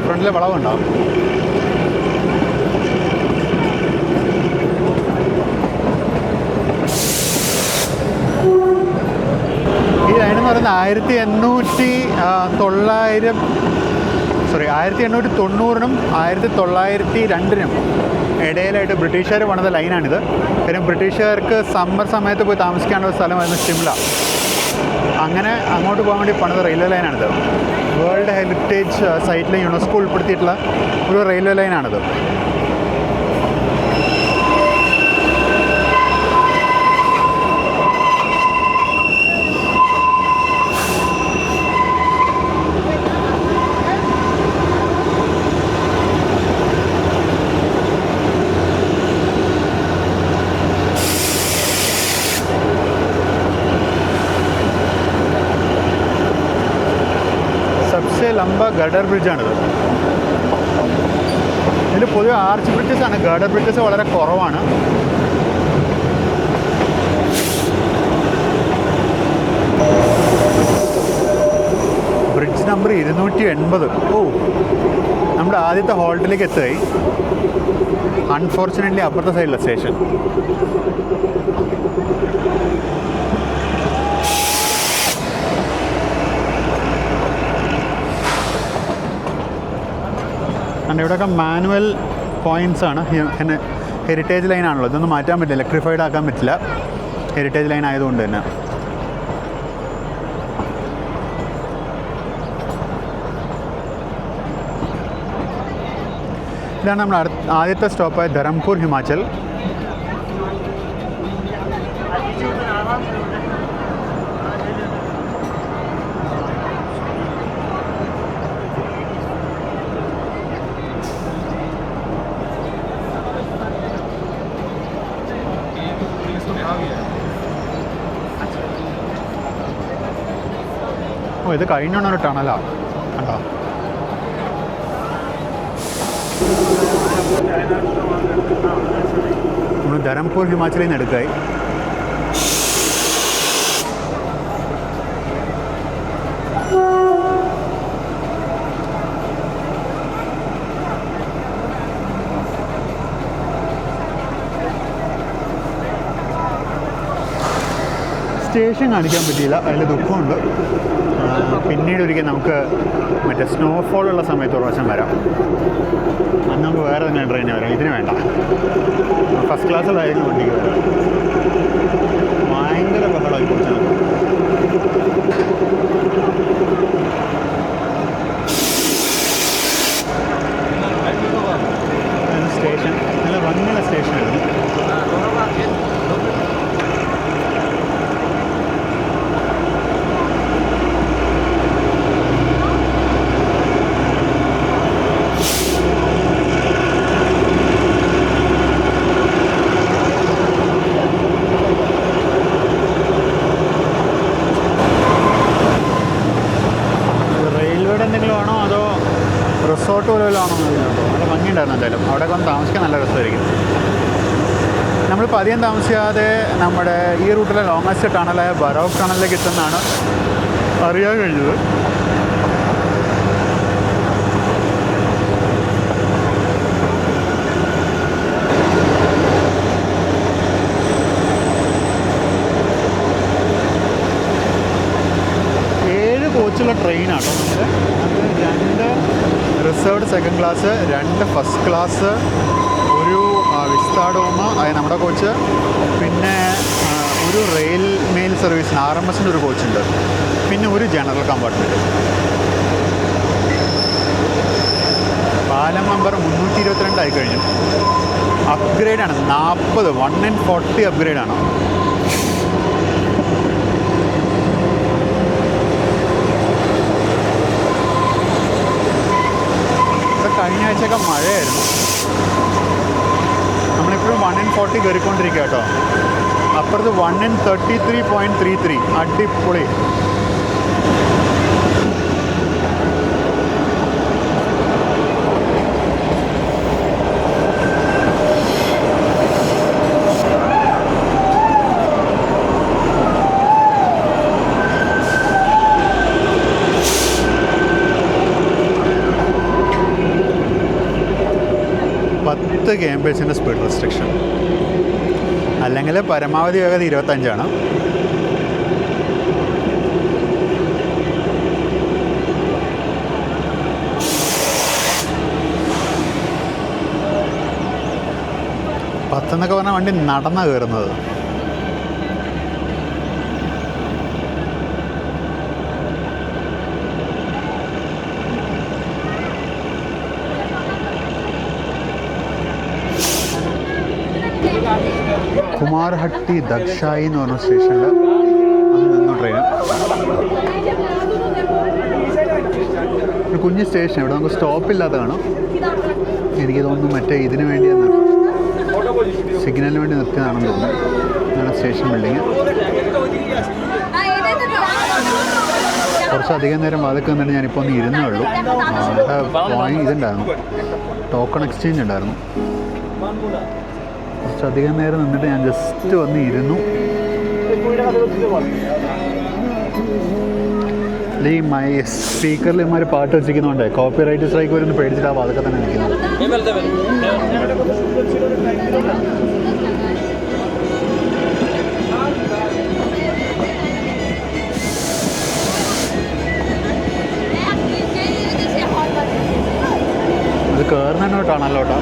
ഫ്രണ്ടിലെ വളവുണ്ടാവും. ഈ ലൈനെന്ന് പറയുന്നത് 1890നും 1902നും ഇടയിലായിട്ട് ബ്രിട്ടീഷുകാർ പണിത ലൈനാണിത്. കാര്യം ബ്രിട്ടീഷുകാർക്ക് സമ്മർ സമയത്ത് പോയി താമസിക്കാനുള്ള സ്ഥലമായിരുന്നു ഷിംല. അങ്ങനെ അങ്ങോട്ട് പോകാൻ വേണ്ടി പണിത റെയിൽവേ ലൈനാണിത്. വേൾഡ് ഹെറിറ്റേജ് സൈറ്റിൽ യുനെസ്കോ ഉൾപ്പെടുത്തിയിട്ടുള്ള ഒരു റെയിൽവേ ലൈനാണിത്. ലംബ ഗഡർ ബ്രിഡ്ജാണിത്. ഇതിൽ പൊതുവെ ആർച്ച് ബ്രിഡ്ജസാണ്. ഗഡർ ബ്രിഡ്ജസ് വളരെ കുറവാണ്. ബ്രിഡ്ജ് 280. ഓ, നമ്മുടെ ആദ്യത്തെ ഹോൾട്ടിലേക്ക് എത്തുകയായി. അൺഫോർച്ചുനേറ്റ്ലി അപ്പുറത്തെ സൈഡിലെ സ്റ്റേഷൻ. കാരണം ഇവിടെയൊക്കെ മാനുവൽ പോയിൻറ്റ്സ് ആണ്. ഹെറിറ്റേജ് ലൈനാണല്ലോ, ഇതൊന്നും മാറ്റാൻ പറ്റില്ല, ഇലക്ട്രിഫൈഡ് ആക്കാൻ പറ്റില്ല, ഹെറിറ്റേജ് ലൈൻ ആയതുകൊണ്ട് തന്നെ. ഇതാണ് നമ്മുടെ ആദ്യത്തെ സ്റ്റോപ്പായ ധരംപൂർ ഹിമാചൽ. ഓ, ഇത് കഴിഞ്ഞോണ്ടൊരു ടണലാ കണ്ടോ. നമ്മൾ ധരംപൂർ ഹിമാചലിൽ നിന്ന് എടുക്കായി. സ്റ്റേഷൻ കാണിക്കാൻ പറ്റിയില്ല, അതിൽ ദുഃഖമുണ്ട്. പിന്നീട് ഒരിക്കൽ നമുക്ക് മറ്റേ സ്നോഫോളുള്ള സമയത്ത് ഒരു പ്രാവശ്യം വരാം. അന്ന് നമുക്ക് വേറെ തന്നെ ട്രെയിനിൽ വരാം, ഇതിന് വേണ്ട. ഫസ്റ്റ് ക്ലാസ്സിലായിരുന്നു വണ്ടിക്ക് വരാം. ഭയങ്കര ബഹളമായി പോയി. സ്റ്റേഷൻ നല്ല ഭംഗിയുള്ള സ്റ്റേഷനായിരുന്നു. റിസോർട്ട് പോലെയല്ലോ ആണോ എന്നറിയില്ല. നല്ല ഭംഗിയുണ്ടായിരുന്നു. എന്തായാലും അവിടെ വന്ന് താമസിക്കാൻ നല്ല രസമായിരിക്കും. നമ്മളിപ്പോൾ അധികം താമസിക്കാതെ നമ്മുടെ ഈ റൂട്ടിലെ ലോങ്ങസ്റ്റ് ടണലായ ബറോക്ക് ടണലിലേക്ക് എത്തുന്നതാണ് അറിയാൻ കഴിഞ്ഞത്. കോച്ചുള്ള ട്രെയിനാട്ടോ നമ്മൾ. അത് 2 reserved second class, 2 first class, ഒരു വിസ്താഡോമ അതായത് നമ്മുടെ കോച്ച്, പിന്നെ ഒരു റെയിൽ മെയിൽ സർവീസിന് RMSൻ്റെ ഒരു കോച്ചുണ്ട്, പിന്നെ ഒരു ജനറൽ കമ്പാർട്ട്മെൻറ്റ്. പാലം നമ്പർ 322 ആയി കഴിഞ്ഞു. അപ്ഗ്രേഡാണ് 40, 1 in 40 അപ്ഗ്രേഡാണ്. കഴിഞ്ഞ ആഴ്ചയൊക്കെ മഴയായിരുന്നു. നമ്മളിപ്പോഴും 1 in 40 കയറിക്കൊണ്ടിരിക്കുക കേട്ടോ. അപ്പുറത്ത് 1 in 33.33. അടിപൊളി. km/h സ്പീഡ് റെസ്ട്രിക്ഷൻ, അല്ലെങ്കിൽ പരമാവധി വേഗത 25 ആണ്. പത്തെന്നൊക്കെ പറഞ്ഞാൽ വണ്ടി നടന്നാണ് കയറുന്നത്. കുമാരഹട്ടി ദക്ഷായി എന്ന് പറഞ്ഞ സ്റ്റേഷനിൽ അത് നിന്നു ട്രെയിൻ. ഒരു കുഞ്ഞ് സ്റ്റേഷൻ, ഇവിടെ നമുക്ക് സ്റ്റോപ്പില്ലാത്തതാണ്. എനിക്ക് തോന്നുന്നു മറ്റേ ഇതിന് വേണ്ടി സിഗ്നലിന് വേണ്ടി നിർത്തിയതാണെന്ന് തോന്നുന്നു. അങ്ങനെ സ്റ്റേഷൻ ബിൽഡിങ്. കുറച്ചധികം നേരം അതൊക്കെ വന്നിട്ട് ഞാനിപ്പോൾ ഒന്ന് ഇരുന്നേ ഉള്ളൂ. അവിടെ ഇതുണ്ടായിരുന്നു, ടോക്കൺ എക്സ്ചേഞ്ച് ഉണ്ടായിരുന്നു. കുറച്ചധികം നേരം നിന്നിട്ട് ഞാൻ ജസ്റ്റ് വന്ന് ഇരുന്നു. ഈ സ്പീക്കറിൽ ഇമാര് പാട്ട് വെച്ചിരിക്കുന്നുണ്ട് കോപ്പി റൈറ്റ് സ്ട്രൈക്ക് വരുന്ന പേടിച്ചിട്ടാവും അതൊക്കെ തന്നെ നിൽക്കുന്നത്. അത് കയറുന്നതന്നെ ടണലോട്ടാ.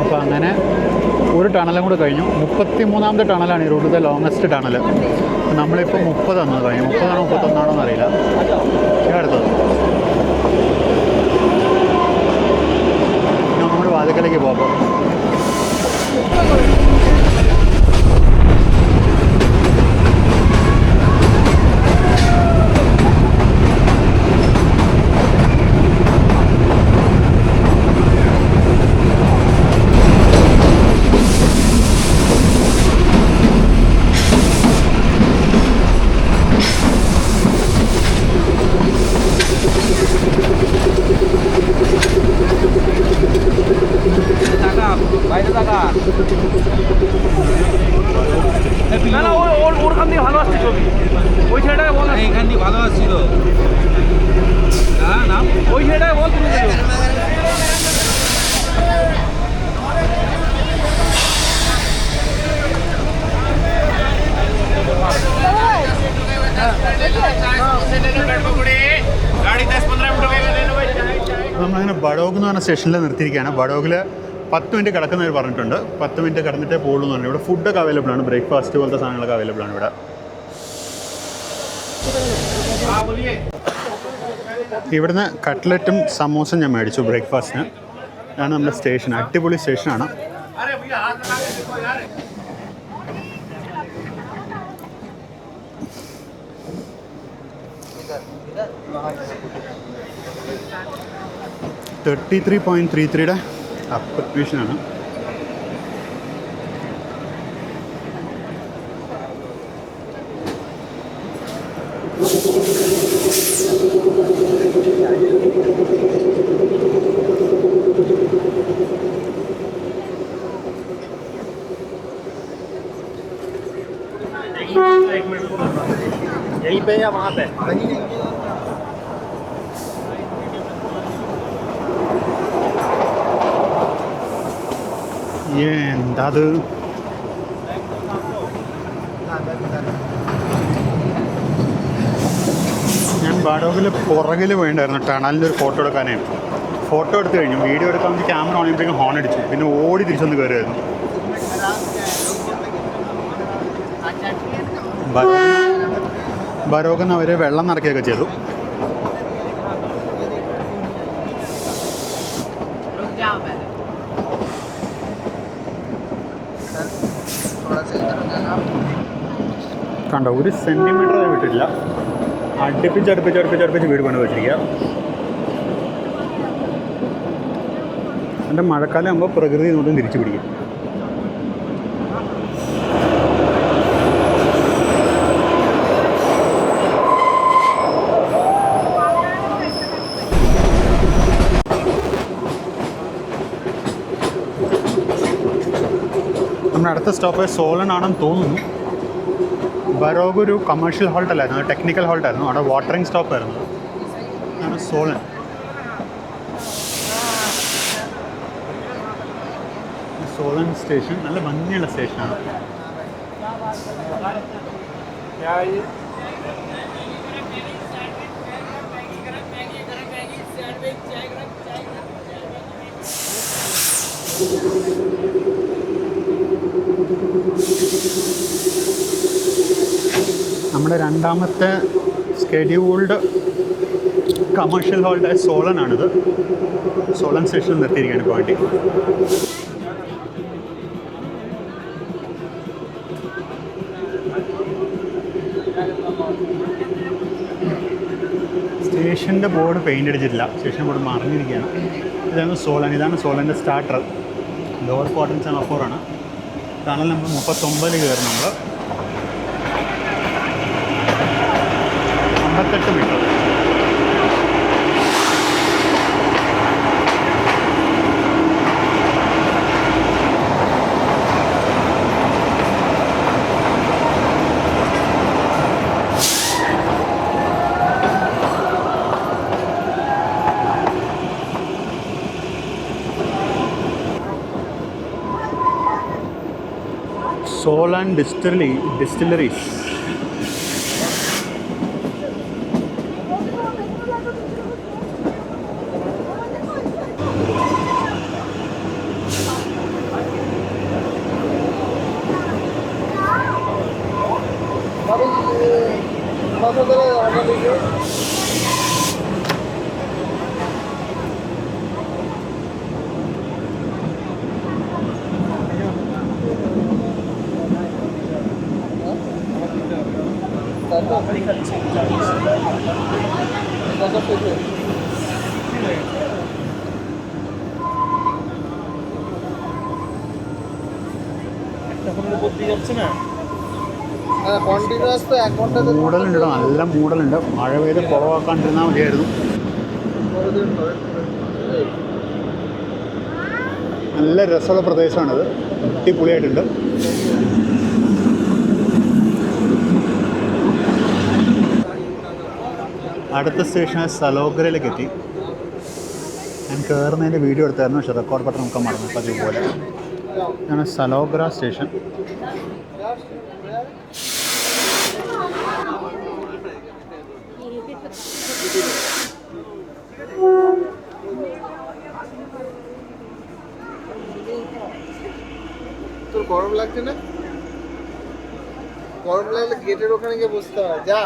അപ്പോൾ അങ്ങനെ ഒരു ടണലും കൂടെ കഴിഞ്ഞു. 33ാമത്തെ ടണലാണ് ഈ റൂട്ടിലത്തെ ലോങ്ങസ്റ്റ് ടണൽ. നമ്മളിപ്പോൾ 30 കഴിഞ്ഞു. 30ആണോ 31ആണോ എന്നറിയില്ല. അടുത്തത് നമ്മുടെ വാതിക്കലേക്ക് പോകാം. না না ওরখান দিয়ে ভালো আসছে ছবি, ওই ছেলেটাকে বল এখান দিয়ে ভালো আসছিল না না ওই ছেলেটাকে বল তুমি നമ്മളങ്ങനെ ബഡോഗ് എന്ന് പറഞ്ഞ സ്റ്റേഷനിൽ നിർത്തിയിരിക്കുകയാണ്. ബഡോഗിൽ 10 മിനിറ്റ് കിടക്കുന്നവർ പറഞ്ഞിട്ടുണ്ട്. 10 മിനിറ്റ് കിടന്നിട്ടേ പോകുള്ളൂ എന്ന് പറഞ്ഞു. ഇവിടെ ഫുഡൊക്കെ അവൈലബിൾ ആണ്. ബ്രേക്ക്ഫാസ്റ്റ് പോലത്തെ സാധനങ്ങളൊക്കെ അവൈലബിൾ ആണ് ഇവിടെ. ഇവിടുന്ന് കട്ട്ലറ്റും സമോസും ഞാൻ മേടിച്ചു ബ്രേക്ക്ഫാസ്റ്റിന്. ഇതാണ് നമ്മുടെ സ്റ്റേഷൻ. അടിപൊളി സ്റ്റേഷനാണ്. $33.33 അപ്രിവേഷനാണ്. यहीं पे या वहाँ पे എന്താ അത്? ഞാൻ ബഡോഗിൽ പുറകിൽ വേണ്ടായിരുന്നു ടണലിൻ്റെ ഒരു ഫോട്ടോ എടുക്കാനേ. ഫോട്ടോ എടുത്തു കഴിഞ്ഞു. വീഡിയോ എടുക്കാൻ വേണ്ടി ക്യാമറ ഓൺ ചെയ്യുമ്പോഴേക്കും ഹോൺ അടിച്ചു. പിന്നെ ഓടി തിരിച്ചൊന്ന് കയറുമായിരുന്നു. ബഡോഗിൽ നിന്ന് അവർ വെള്ളം നിറയ്ക്കുകയൊക്കെ ചെയ്തു. കണ്ടോ, 1 സെൻറ്റിമീറ്റർ വിട്ടിട്ടില്ല. അടുപ്പിച്ച് വീട് കൊണ്ട് വെച്ചിരിക്കുക. എൻ്റെ മഴക്കാലം ആകുമ്പോൾ പ്രകൃതി നോട്ടും തിരിച്ചു പിടിക്കും. നമ്മുടെ അടുത്ത സ്റ്റോപ്പ് സോളൻ ആണെന്ന് തോന്നുന്നു. ബഡോഗ് ഒരു കമേഴ്ഷ്യൽ ഹോൾട്ടല്ലായിരുന്നു, അത് ടെക്നിക്കൽ ഹോൾട്ടായിരുന്നു. അവിടെ വാട്ടറിങ് സ്റ്റോപ്പായിരുന്നു. അതാണ് സോളൻ. സോളൻ സ്റ്റേഷൻ നല്ല ഭംഗിയുള്ള സ്റ്റേഷനാണ്. നമ്മുടെ രണ്ടാമത്തെ സ്കെഡ്യൂൾഡ് കമേഴ്ഷ്യൽ ഹോൾട്ടായ സോളനാണിത്. സോളൻ സ്റ്റേഷനിൽ നിർത്തിയിരിക്കുകയാണ് ഇപ്പോൾ വണ്ടി. സ്റ്റേഷൻ്റെ ബോർഡ് പെയിൻ്റ് അടിച്ചിട്ടില്ല. സ്റ്റേഷൻ ബോർഡ് മറിഞ്ഞിരിക്കുകയാണ്. ഇതാണ് സോളൻ. ഇതാണ് സോളൻ്റെ സ്റ്റാർട്ടർ. ലോവർ ക്വാർട്ടർ സെമാഫോറാണ്. ടണൽ നമ്പർ 39 കയറി നമ്മൾ. 58 മീറ്റർ. Solan Distilleries. മൂടലുണ്ട്, നല്ല മൂടലുണ്ട്. മഴ പെയ്ത് കുളവാക്കാണ്ടിരുന്നാൽ മതിയായിരുന്നു. നല്ല രസമുള്ള പ്രദേശമാണിത്, അടിപൊളിയായിട്ടുണ്ട്. അടുത്ത സ്റ്റേഷൻ സലോഗ്രയിലേക്ക് എത്തി. ഞാൻ കയറുന്നതിൻ്റെ വീഡിയോ എടുത്തായിരുന്നു, പക്ഷേ റെക്കോർഡ് ബട്ടൺ നമുക്ക് മറന്നു. അപ്പോൾ അതുപോലെ ഇതാണ് സലോഗ്ര സ്റ്റേഷൻ. তোর গরম লাগছে না? গরম লাগলে গেটের ওখানে গিয়ে বসতে হয়। যা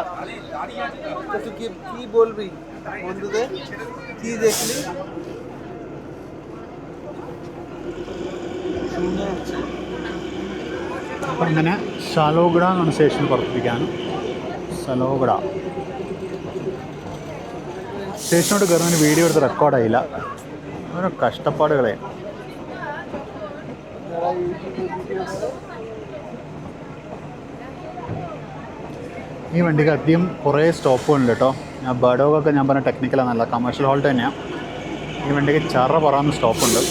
তুই কি বলবি বন্ধুদের, কি দেখলি? അപ്പം അങ്ങനെ സലോഗ്ര എന്നാണ് സ്റ്റേഷൻ പുറത്തിരിക്കുകയാണ്. സലോഗ്ര സ്റ്റേഷനോട് കയറുന്നതിന് വീഡിയോ എടുത്ത് റെക്കോർഡായില്ല. ഓരോ കഷ്ടപ്പാടുകളെ. ഈ വണ്ടിക്ക് അധികം കുറേ സ്റ്റോപ്പുകളുണ്ട് കേട്ടോ. ഞാൻ ബഡോഗൊക്കെ ഞാൻ പറഞ്ഞ ടെക്നിക്കലാണ്, നല്ല കമേഴ്ഷ്യൽ ഹോൾട്ട് തന്നെയാണ്. ഈ വണ്ടിക്ക് ചറ പറയാവുന്ന സ്റ്റോപ്പുണ്ട്.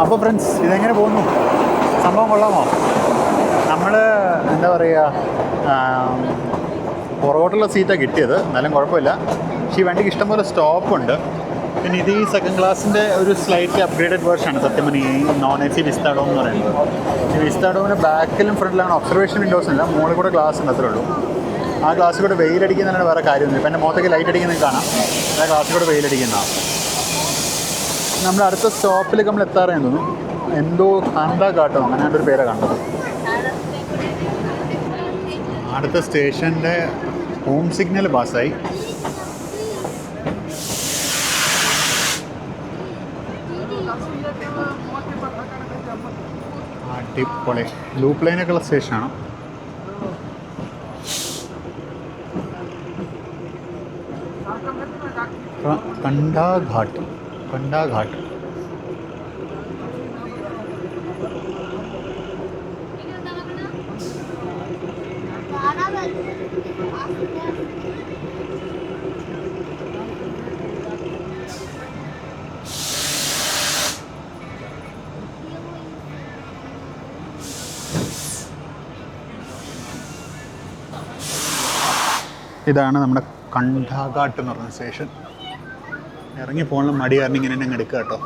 അപ്പോൾ ഫ്രണ്ട്സ്, ഇതെങ്ങനെ പോകുന്നു? സംഭവം കൊള്ളാമോ? നമ്മൾ എന്താ പറയുക, പുറകോട്ടുള്ള സീറ്റാണ് കിട്ടിയത്, എന്നാലും കുഴപ്പമില്ല. പക്ഷേ ഈ വണ്ടിക്ക് ഇഷ്ടംപോലെ സ്റ്റോപ്പുണ്ട്. പിന്നെ ഇത് ഈ സെക്കൻഡ് ക്ലാസ്സിൻ്റെ ഒരു സ്ലൈറ്റ്ലി അപ്ഗ്രേഡഡ് വേർഷനാണ് സത്യം പറഞ്ഞാൽ ഈ നോൺ എ സി വിസ്താഡോം എന്ന് പറയുന്നത്. ഈ വിസ്താഡോമിൻ്റെ ബാക്കിലും ഫ്രണ്ടിലാണ് ഒബ്സർവേഷൻ വിൻഡോസ് ഇല്ല, മുകളിൽ കൂടെ ഗ്ലാസ് ഉണ്ട്, അത്രേ ഉള്ളൂ. ആ ഗ്ലാസ്സിൽ കൂടെ വെയിലടിക്കുന്നതിനാണ് വേറെ കാര്യമൊന്നുമില്ല. ഇപ്പം എൻ്റെ മുഖത്തേക്ക് ലൈറ്റ് അടിക്കുന്നത് കാണാം, ആ ഗ്ലാസ്സിൽ കൂടെ വെയിലടിക്കുന്നതാണ്. നമ്മൾ അടുത്ത സ്റ്റോപ്പിലേക്ക് നമ്മൾ എത്താറേന്ന് തോന്നുന്നു. എന്തോ കാന്താ ഘാട്ടോ അങ്ങനെ ഒരു പേരാണ് കണ്ടത്. അടുത്ത സ്റ്റേഷൻ്റെ ഹോം സിഗ്നൽ പാസ്സായി. അടിപൊളി ലൂപ്പ് ലൈനൊക്കെ ഉള്ള സ്റ്റേഷനാണ്. കണ്ടാഘാട്ട്. ഇതാണ് നമ്മുടെ കണ്ടാഘാട്ട് എന്ന് പറഞ്ഞ സ്റ്റേഷൻ. ഇറങ്ങി പോകാനുള്ള മടി കാരണം ഇങ്ങനെ തന്നെ എടുക്കുക കേട്ടോ.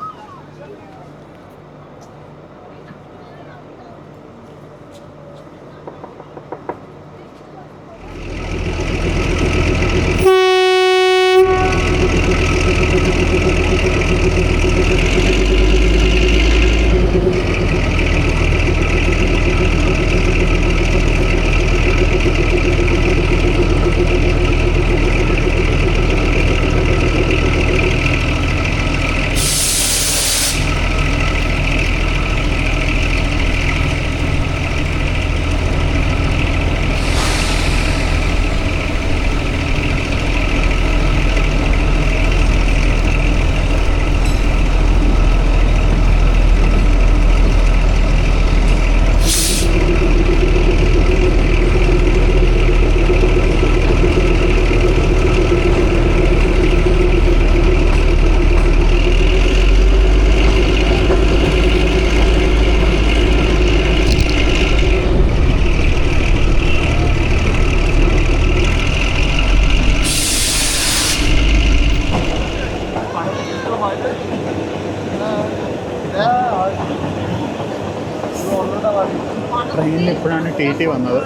ട്രെയിനിൽ ഇപ്പോഴാണ് TT വന്നത്.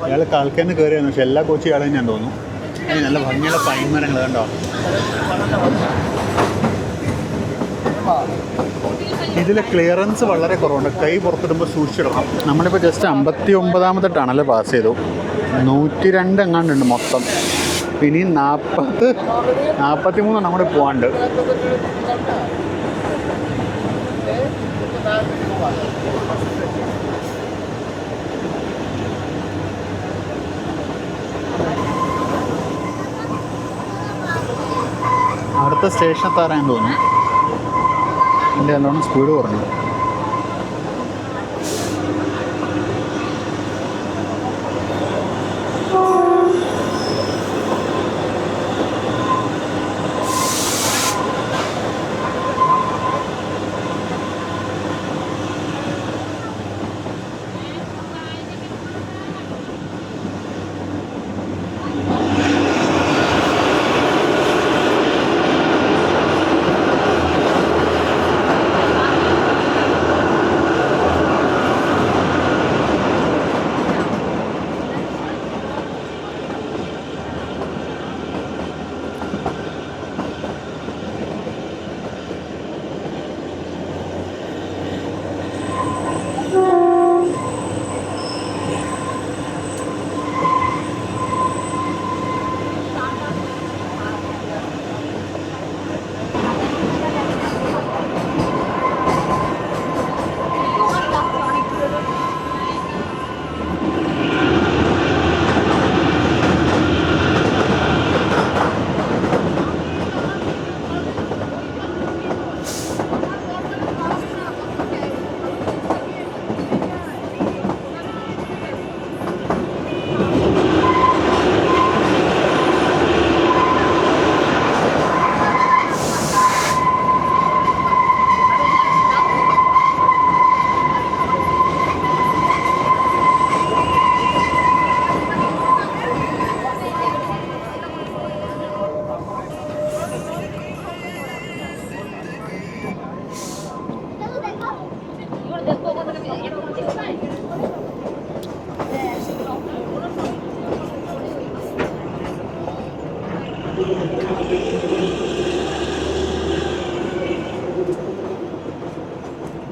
അയാൾ കാൽക്കന്ന് കയറി വന്നു, പക്ഷെ എല്ലാ കോച്ചും ഇയാളെ ഞാൻ തോന്നുന്നു. നല്ല ഭംഗിയുള്ള പൈൻ മരങ്ങൾ കണ്ടോ. ഇതിൽ ക്ലിയറൻസ് വളരെ കുറവുണ്ട്, കൈ പുറത്തിടുമ്പോൾ സൂക്ഷിച്ചിടണം. നമ്മളിപ്പോൾ ജസ്റ്റ് 59ാമത്തെ ടണൽ പാസ് ചെയ്തു. 102 എങ്ങാണ്ടുണ്ട് മൊത്തം. ഇനി 43 അങ്ങോട്ട് പോകാണ്ട്. അടുത്ത സ്റ്റേഷൻ എത്താറാൻ തോന്നുന്നു. എൻ്റെ നല്ലോണം സ്പീഡ് കുറഞ്ഞു.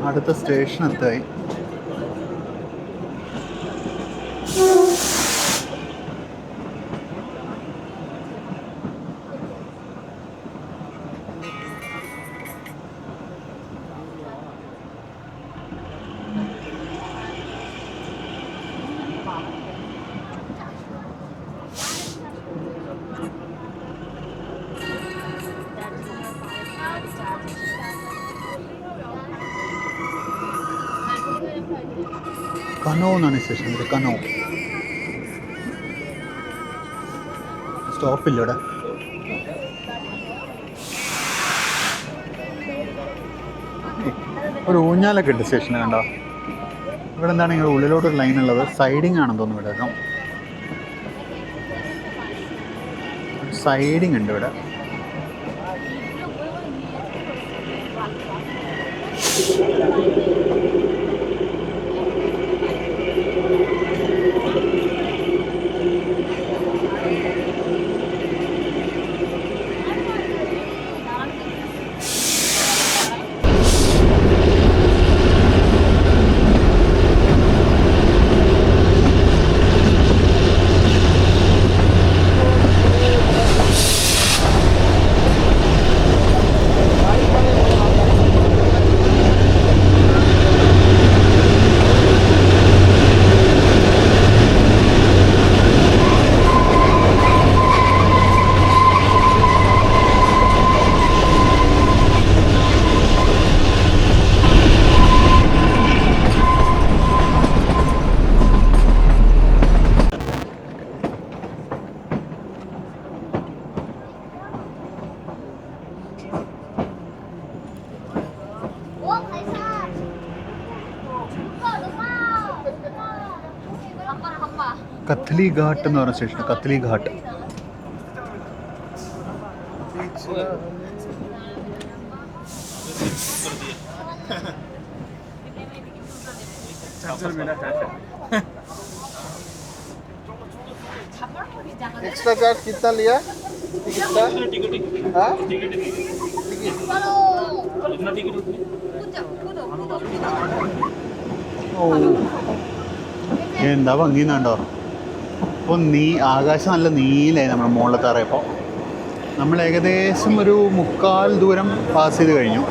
അടുത്ത സ്റ്റേഷൻ എത്തായി. കനോ എന്നാണ് സ്റ്റേഷൻ, കനോ. സ്റ്റോപ്പില്ല ഇവിടെ. ഒരു ഊഞ്ഞാലൊക്കെ ഉണ്ട് സ്റ്റേഷനിൽ കണ്ടോ. ഇവിടെ എന്താണ് ഇങ്ങനെ ഉള്ളിലോട്ടൊരു ലൈൻ ഉള്ളത്, സൈഡിങ് ആണെന്ന് തോന്നുന്നു. ഇവിടെ കേട്ടോ സൈഡിങ് ഉണ്ട് ഇവിടെ. കത്ലി ഘാട്ട് എന്ന് പറഞ്ഞ station, katli ghat. Extra charge कितना लिया टिकट का? हाँ टिकट ഓ എന്താ ഭംഗിന്നുണ്ടോ. അപ്പോൾ ആകാശം നല്ല നീലായി നമ്മൾ മുകളിലെത്താറയപ്പോൾ. നമ്മൾ ഏകദേശം ഒരു 3/4 ദൂരം പാസ് ചെയ്ത് കഴിഞ്ഞു.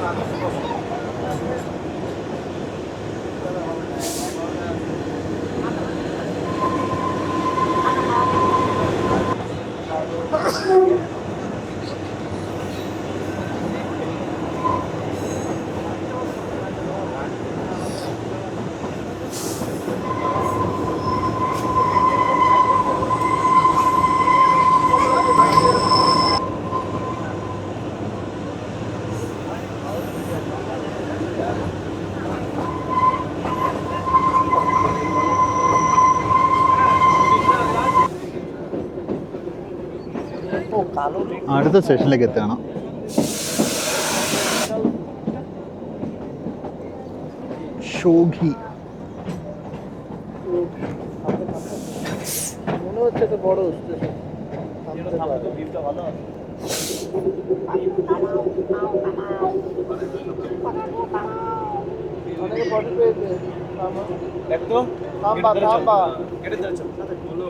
അടുത്ത സ്റ്റേഷനിലേക്ക് എത്തുകയാണ്. ഷോഘി. মনে হচ্ছে তো বড় স্টেশন। অনেকে বডি পেয়েছে একদম থাম্বা থাম্বা কেটে যাচ্ছে বলো।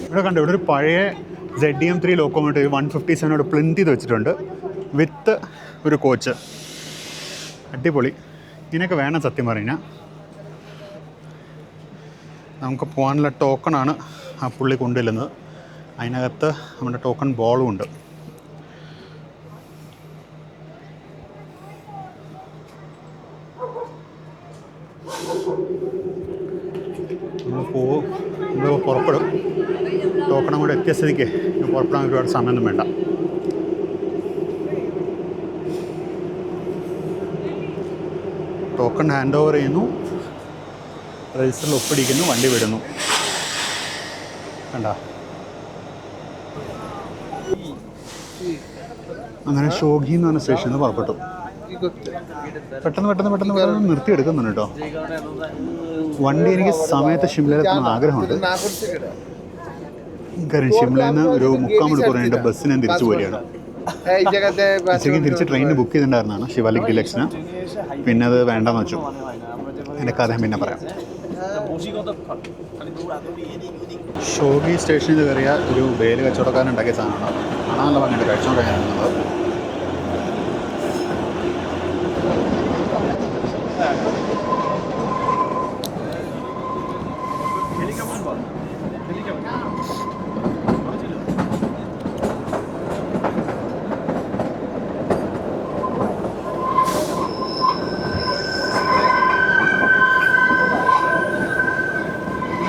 ഇവിടെ കണ്ടു, ഇവിടെ ഒരു പഴയ ZDM3 ലോക്കോമോട്ടീവ് 157 പ്ലിന്റ് ചെയ്ത് വെച്ചിട്ടുണ്ട് വിത്ത് ഒരു കോച്ച്. അടിപൊളി. ഇതിനൊക്കെ വേണം സത്യം പറഞ്ഞാൽ. നമുക്ക് പോകാനുള്ള ടോക്കണാണ് ആ പുള്ളി കൊണ്ടുവരുന്നത്. അതിനകത്ത് നമ്മുടെ ടോക്കൺ ബോളും ഉണ്ട്. നമ്മൾ പുറപ്പെടും. ടോക്കണും കൂടെ എത്തിയ സ്ഥിതിക്ക് പുറപ്പെടാൻ ഒരുപാട് സമയമൊന്നും വേണ്ട. ടോക്കൺ ഹാൻഡ് ഓവർ ചെയ്യുന്നു, രജിസ്റ്ററിൽ ഒപ്പിടിക്കുന്നു, വണ്ടി വിടുന്നു. കണ്ട, അങ്ങനെ ഷോഘി എന്ന് പറഞ്ഞ സ്റ്റേഷനിൽ നിന്ന് പുറപ്പെട്ടു. പെട്ടെന്ന് നിർത്തിയെടുക്കുന്നുണ്ട് കേട്ടോ. വണ്ടി എനിക്ക് സമയത്ത് ഷിംലയിലെത്തുന്ന ആഗ്രഹമുണ്ട്. കാര്യം ഷിംലയിൽ നിന്ന് ഒരു 3/4 മണിക്കൂർ കഴിഞ്ഞിട്ട് ബസ്സിന് ഞാൻ തിരിച്ചു പോരുകയാണ്. ശരിക്കും തിരിച്ച് ട്രെയിനിന് ബുക്ക് ചെയ്തിട്ടുണ്ടായിരുന്നതാണ് ശിവാലിക് ഡിലക്സിന്. പിന്നെ അത് വേണ്ടെന്ന് വെച്ചു. എൻ്റെ കഥ ഞാൻ പിന്നെ പറയാം. ഷോഘി സ്റ്റേഷനിൽ കയറിയ ഒരു വേല് കച്ചവടക്കാരൻ ഉണ്ടാക്കിയ സാധനമാണ്. കാണാനുള്ള ഭംഗിയുണ്ട്, കഴിച്ചുകൊണ്ടിരിക്കുന്നത്.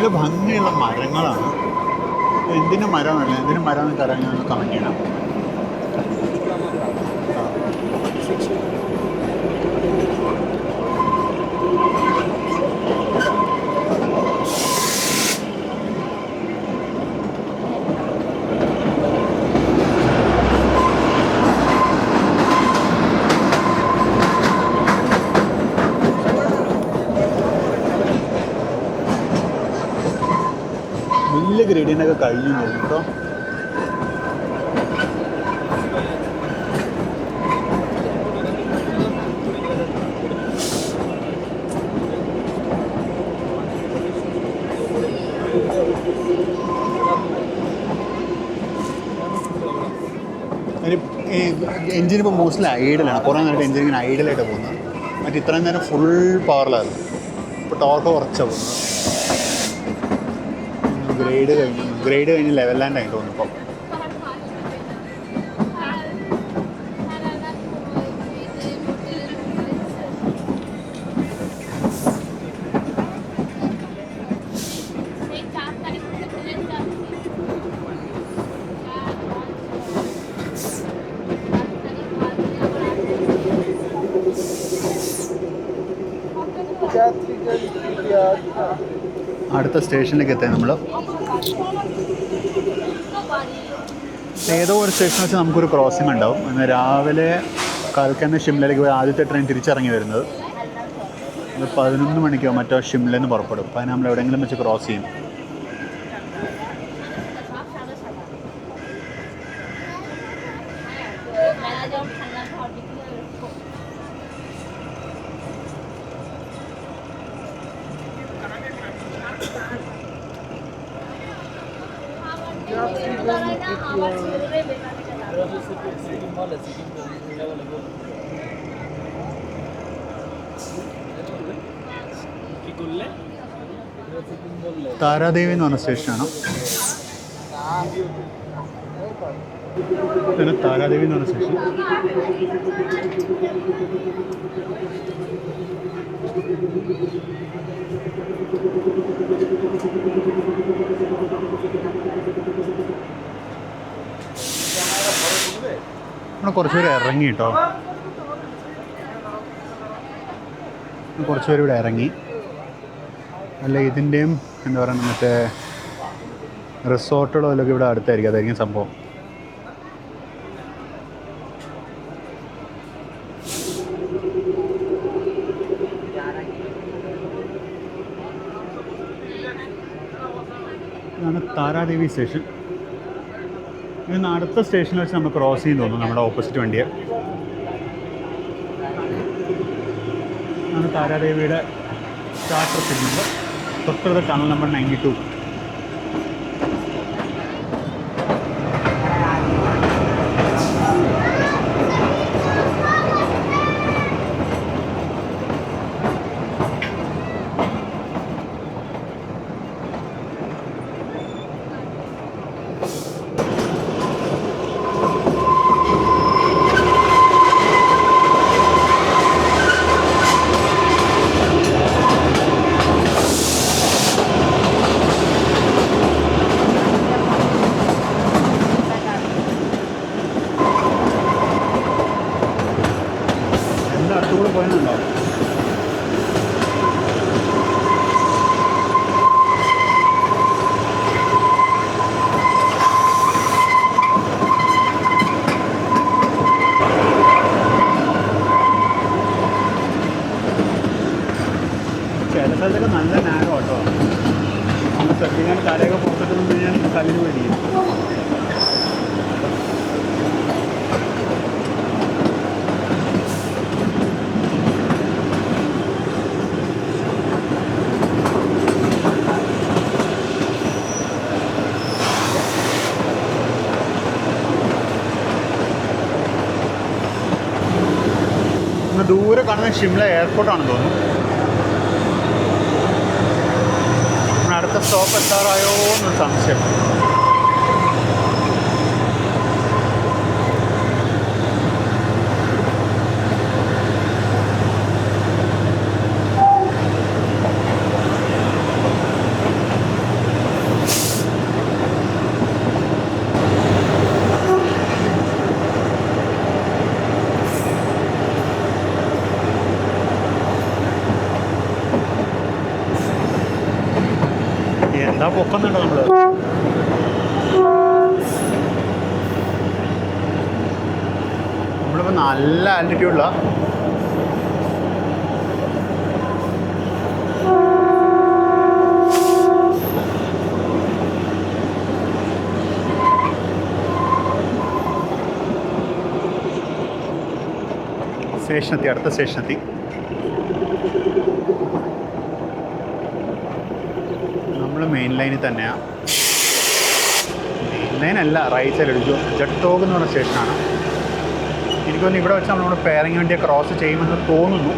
ഇത് ഭംഗിയുള്ള മരങ്ങളാണ്. എന്തിനു മരമല്ല, എന്തിനു മരമെന്ന് കറങ്ങി കമന്റ് ചെയ്യണം. വലിയ ഗ്രേഡിയൻ്റെയൊക്കെ കഴിഞ്ഞു കേട്ടോ. എൻജിൻ ഇപ്പോൾ മോസ്റ്റ്ലി ഐഡലാണ്. കുറേ നേരത്തെ എൻജിൻ ഇങ്ങനെ ഐഡലായിട്ട് പോകുന്നത്. മറ്റേ ഇത്രയും നേരം ഫുൾ പവറിലായിരുന്നു. ഇപ്പോൾ ടോർക്ക് കുറച്ചാണ് പോകുന്നത്. ഗ്രേഡ് കഴിഞ്ഞ് ലെവൽ ലാൻഡ് ആയി തോന്നുന്നു ഇപ്പോൾ. അടുത്ത സ്റ്റേഷനിലേക്ക് എത്താൻ നമ്മൾ ഏതോ ഒരു സ്റ്റേഷൻ വെച്ച് നമുക്കൊരു ക്രോസിംഗ് ഉണ്ടാവും. ഇന്ന് രാവിലെ കാൽക്കന്ന് ഷിംലയിലേക്ക് പോയി ആദ്യത്തെ ട്രെയിൻ തിരിച്ചിറങ്ങി വരുന്നത്. അത് 11 മണിക്കോ മറ്റോ ഷിംലയിൽ നിന്ന് പുറപ്പെടും. അപ്പോൾ അതിന് നമ്മൾ എവിടെയെങ്കിലും വെച്ച് ക്രോസ് ചെയ്യും. താരാദേവി എന്ന് പറഞ്ഞ സ്റ്റേഷനാണ്. പിന്നെ താരാദേവി എന്ന് പറഞ്ഞ സ്റ്റേഷൻ. ഇവിടെ കുറച്ച് പേര് ഇറങ്ങി കേട്ടോ. കുറച്ച് പേര് ഇവിടെ ഇറങ്ങി. അല്ല ഇതിൻ്റെയും എന്താ പറയുക മറ്റേ റിസോർട്ടുകളോ അതിലൊക്കെ ഇവിടെ അടുത്തായിരിക്കും. അതായിരിക്കും സംഭവം. ഇതാണ് താരാദേവി സ്റ്റേഷൻ. ഇന്ന് അടുത്ത സ്റ്റേഷനിൽ വെച്ച് നമ്മൾ ക്രോസ് ചെയ്യും തോന്നുന്നു നമ്മുടെ ഓപ്പോസിറ്റ് വണ്ടിയെ. ആണ് താരാദേവിയുടെ സ്റ്റാർട്ടർ സിഗ്നൽ. തൊട്ടടുത്ത ടണൽ നമ്പർ 92. അടുത്തുകൂടെ പോയെന്നുണ്ടോ? ചില സ്ഥലത്തൊക്കെ നല്ല നാഗം കേട്ടോ. നമ്മൾ ശ്രദ്ധിക്കാൻ തലയൊക്കെ പുറത്തിട്ട് കഴിഞ്ഞാൽ കല്ലിന് പേടിയും. ദൂരെ കാണുന്ന ഷിംല എയർപോർട്ടാണെന്ന് തോന്നുന്നു. അടുത്ത സ്റ്റോപ്പ് എത്താറായോ എന്നൊരു സംശയം. എന്താ പൊക്കുന്നുണ്ടോ നമ്മള്? നമ്മളിപ്പോൾ നല്ല ആൾട്ടിറ്റ്യൂഡിലാണ്. സ്റ്റേഷനെത്തി, അടുത്ത സ്റ്റേഷനെത്തി. നമ്മൾ മെയിൻ ലൈനിൽ തന്നെയാണ്. മെയിൻ ലൈനല്ല, റൈറ്റ് സൈഡ് ജട്ടോഗ് എന്ന് പറഞ്ഞ സ്റ്റേഷനാണ്. എനിക്കൊന്ന് ഇവിടെ വെച്ച് നമ്മളോട് പേരിങ് വേണ്ടിയ ക്രോസ് ചെയ്യുമെന്ന് തോന്നുന്നു.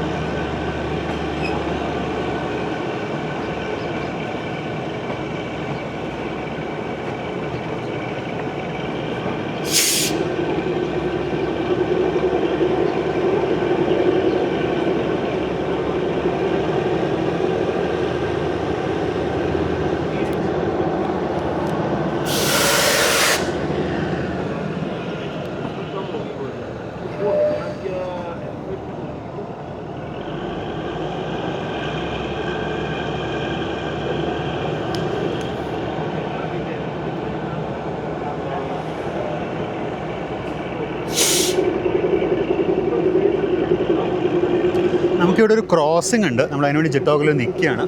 നമുക്കിവിടെ ഒരു ക്രോസിംഗ് ഉണ്ട്. നമ്മൾ അതിനുവേണ്ടി ജിറ്റോക്കിൽ നിൽക്കുകയാണ്.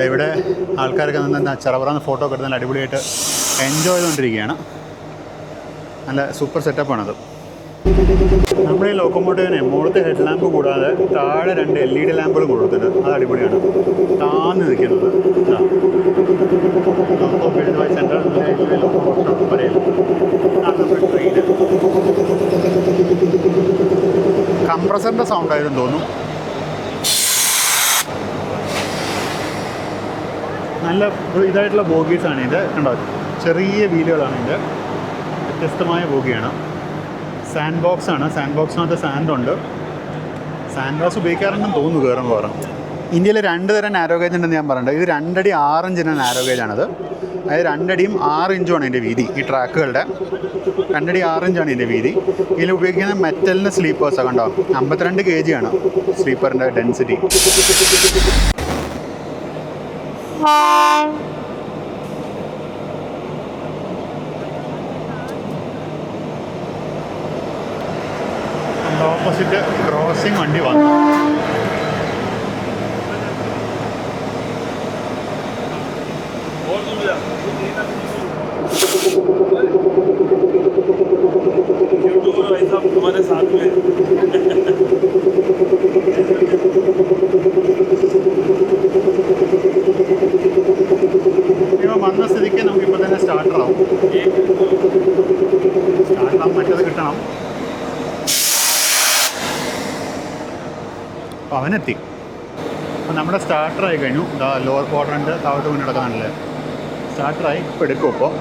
ഇവിടെ ആൾക്കാരൊക്കെ നിന്ന് ചെറവറാന്ന് ഫോട്ടോ ഒക്കെ എടുത്ത് നല്ല അടിപൊളിയായിട്ട് എൻജോയ് ചെയ്തുകൊണ്ടിരിക്കുകയാണ്. നല്ല സൂപ്പർ സെറ്റപ്പാണത്. നമ്മുടെ ഈ ലോക്കോമോട്ടീവിനെ മുകളിലത്തെ ഹെഡ് ലാമ്പ് കൂടാതെ താഴെ 2 LED ലാമ്പുകൾ കൊടുത്തിട്ടുണ്ട്. അത് അടിപൊളിയാണ്. താന്ന് നിൽക്കുന്നത് കംപ്രസറിൻ്റെ സൗണ്ട് ആയിരുന്നു തോന്നുന്നു. നല്ല ഇതായിട്ടുള്ള ബോഗീസാണ് ഇത്. കണ്ടോ, ചെറിയ വീലുകളാണ് ഇത്. വ്യത്യസ്തമായ ബോഗിയാണ്. സാൻഡ് ബോക്സ് ആണ്. സാൻഡ് ബോക്സിനകത്ത് സാൻഡുണ്ട്. സാൻഡ് ബോക്സ് ഉപയോഗിക്കാറുണ്ടെന്ന് തോന്നുന്നു കയറുമ്പോൾ. ഇന്ത്യയിൽ 2 തരം നാരോ ഗേജ് ഉണ്ടെന്ന് ഞാൻ പറഞ്ഞിട്ടുണ്ട്. ഇത് 2 അടി 6 ഇഞ്ചിൻ്റെ നാരോ ഗേജാണിത്. അതായത് 2 അടിയും 6 ഇഞ്ചുമാണ് ഇതിൻ്റെ വീതി. ഈ ട്രാക്കുകളുടെ 2 അടി 6 ഇഞ്ചാണ് ഇതിൻ്റെ വീതി. ഇതിൽ ഉപയോഗിക്കുന്ന മെറ്റലിൻ്റെ സ്ലീപ്പേഴ്സൊക്കെ കണ്ടോ, 52 kg ആണ് സ്ലീപ്പറിൻ്റെ ഡെൻസിറ്റി. ഓപ്പോസിറ്റ് ക്രോസിംഗ് വണ്ടി വന്നു. हमारे साथ में വന്ന സ്ഥിതിക്ക് നമുക്കിപ്പോൾ തന്നെ സ്റ്റാർട്ടറാവും. സ്റ്റാർട്ടാവും, മറ്റേത് കിട്ടണം. അപ്പോൾ അവനെത്തി. അപ്പോൾ നമ്മുടെ സ്റ്റാർട്ടറായി കഴിഞ്ഞു. ലോവർ ക്വാഡ്രൻ്റ് താഴോട്ട് മുന്നേ നടക്കാനല്ലേ സ്റ്റാർട്ടറായി. ഇപ്പോൾ എടുക്കും. ഇപ്പോൾ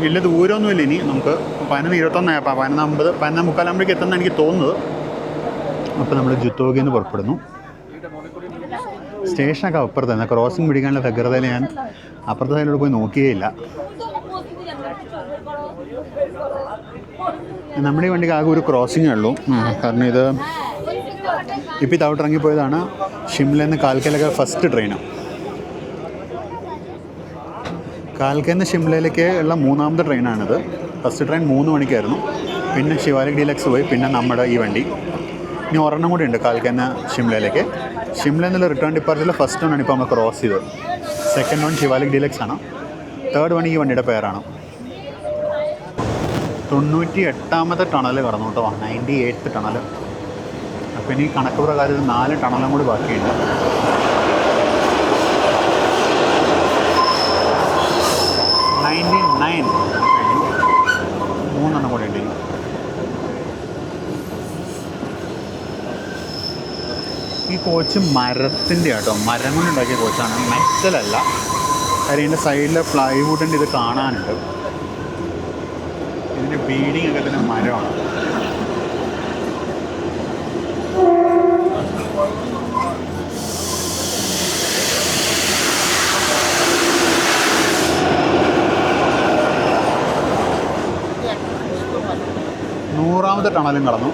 വലിയ ദൂരമൊന്നുമില്ല. ഇനി നമുക്ക് 11:21 11:50 11:45 എത്തുന്ന എനിക്ക് തോന്നുന്നത്. അപ്പോൾ നമ്മൾ ജുത്തോഗിൽ നിന്ന് പുറപ്പെടുന്നു. സ്റ്റേഷനൊക്കെ അപ്പുറത്ത്. ക്രോസിംഗ് പിടിക്കാനുള്ള വ്യഗ്രതയിൽ ഞാൻ അപ്പുറത്തെ സൈഡിലോട്ട് പോയി നോക്കിയേയില്ല. നമ്മുടെ ഈ വണ്ടിക്ക് ആകെ ഒരു ക്രോസിങ്ങേ ഉള്ളൂ. കാരണം ഇത് ഇപ്പോൾ ഇതവിടെ ഇറങ്ങിപ്പോയതാണ്. ഷിംലയിൽ നിന്ന് കാൽക്കയിലൊക്കെ ഫസ്റ്റ് ട്രെയിന്. കാൽക്കയിൽ നിന്ന് ഷിംലയിലേക്ക് ഉള്ള 3ാമത്തെ ട്രെയിനാണിത്. First train 3 മണിക്കായിരുന്നു. പിന്നെ ശിവാലിക് ഡീലക്സ് പോയി. പിന്നെ നമ്മുടെ ഈ വണ്ടി. ഇനി ഒരെണ്ണം കൂടി ഉണ്ട് കാൽക്കയിൽ നിന്ന് ഷിംലയിലേക്ക്. ഷിംലയിൽ നിന്നുള്ള റിട്ടേൺ ഡിപ്പാർച്ചറിൽ ഫസ്റ്റ് വണ്ണാണ് ഇപ്പോൾ നമ്മൾ ക്രോസ് ചെയ്തത്. സെക്കൻഡ് വൺ ശിവാലിക് ഡീലക്സ് ആണ്. തേർഡ് വൺ ഈ വണ്ടിയുടെ പേരാണ്. 98ാമത്തെ ടണൽ കടന്നു കേട്ടോ. 98th tunnel. അപ്പോൾ ഇനി കണക്ക് പ്രകാരം 4 ടണലും കൂടി ബാക്കിയുണ്ട്. 99 3 കൂടി ഉണ്ട്. ഈ കോച്ച് മരത്തിൻ്റെ കേട്ടോ, മരം കൊണ്ടുണ്ടാക്കിയ കോച്ചാണ്, മെറ്റലല്ല. കാര്യം ഇതിൻ്റെ സൈഡിലെ പ്ലൈവുഡിൻ്റെ ഇത് കാണാനുണ്ട്. ഇതിൻ്റെ ബീഡിങ് ഒക്കെ തന്നെ മരമാണ്. നൂറാമത്തെ ടണലും കടന്നു.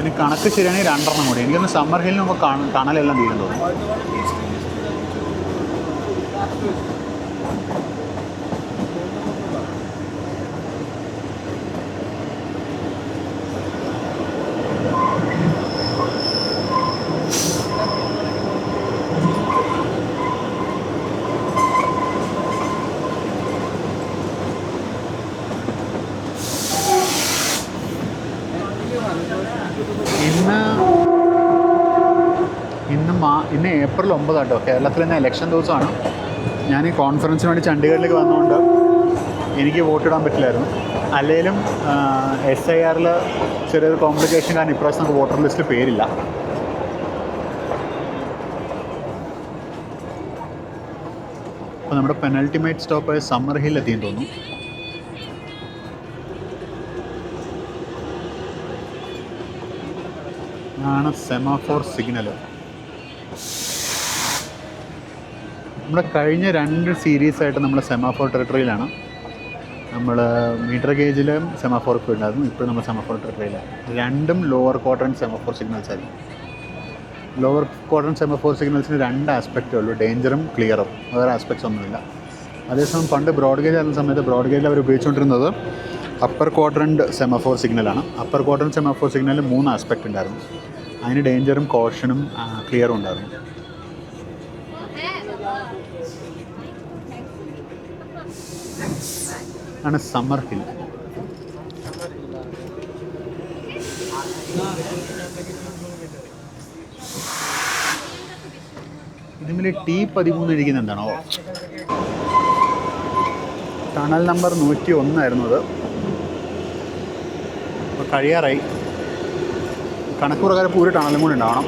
ഇനി കണക്ക് ശരിയാണെങ്കിൽ 2 കൂടി. എനിക്കൊന്ന് സമ്മർ ഹില്ലിന് മുമ്പ് ടണലെല്ലാം തീരും തോന്നുന്നു. ഇന്ന് ഏപ്രിൽ 9 കേട്ടോ. കേരളത്തിൽ തന്നെ ഇലക്ഷൻ ദിവസമാണ്. ഞാൻ ഈ കോൺഫറൻസിന് വേണ്ടി ചണ്ഡീഗഡിലേക്ക് വന്നതുകൊണ്ട് എനിക്ക് വോട്ടിടാൻ പറ്റില്ലായിരുന്നു. അല്ലെങ്കിലും SIRൽ ചെറിയൊരു കോംപ്ലിക്കേഷൻ കാരണം ഇപ്രാവശ്യം നമുക്ക് വോട്ടർ ലിസ്റ്റിൽ പേരില്ല. അപ്പോൾ നമ്മുടെ പെനൽറ്റിമേറ്റ് സ്റ്റോപ്പായ സമ്മർ ഹിൽ എത്തിയെന്ന് തോന്നുന്നു. ആണ് സെമാഫോർ സിഗ്നൽ. നമ്മുടെ കഴിഞ്ഞ 2 സീരീസായിട്ട് നമ്മൾ സെമാഫോർ ടെറിട്ടറിയിലാണ്. നമ്മൾ മീറ്റർ ഗേജിലും സെമാഫോർ ഉണ്ടായിരുന്നു. ഇപ്പോൾ നമ്മൾ സെമാഫോർ ടെറിട്ടറിയിലാണ്. 2ഉം ലോവർ ക്വാഡ്രന്റ് സെമാഫോർ സിഗ്നൽസ് ആയിരുന്നു. ലോവർ ക്വാഡ്രന്റ് സെമാഫോർ സിഗ്നൽസിന് 2 ആസ്പെക്റ്റേ ഉള്ളൂ, ഡേഞ്ചറും ക്ലിയറും. വേറെ ആസ്പെക്ട്സ് ഒന്നുമില്ല. അതേസമയം പണ്ട് ബ്രോഡ് ഗേജ് ആയിരുന്ന സമയത്ത് ബ്രോഡ് ഗേജിൽ അവർ ഉപയോഗിച്ചുകൊണ്ടിരുന്നത് അപ്പർ ക്വാഡ്രൻറ്റ് സെമഫോർ സിഗ്നലാണ്. അപ്പർ ക്വാഡ്രൻറ്റ് സെമഫോർ സിഗ്നലിൽ 3 ആസ്പെക്റ്റ് ഉണ്ടായിരുന്നു. അതിന് ഡേഞ്ചറും കോഷനും ക്ലിയറും ഉണ്ടായിരുന്നു. ആണ് സമ്മർ ഹിൽ. ഇതിൽ T13 ഇരിക്കുന്നുണ്ടാണോ? ടണൽ നമ്പർ 101 ആയിരുന്നു അത്. അപ്പോൾ കഴിയാറായി. കണക്ക് പ്രകാരം ഇപ്പോൾ ഒരു ടണലും കൂടി ഉണ്ടാവണം.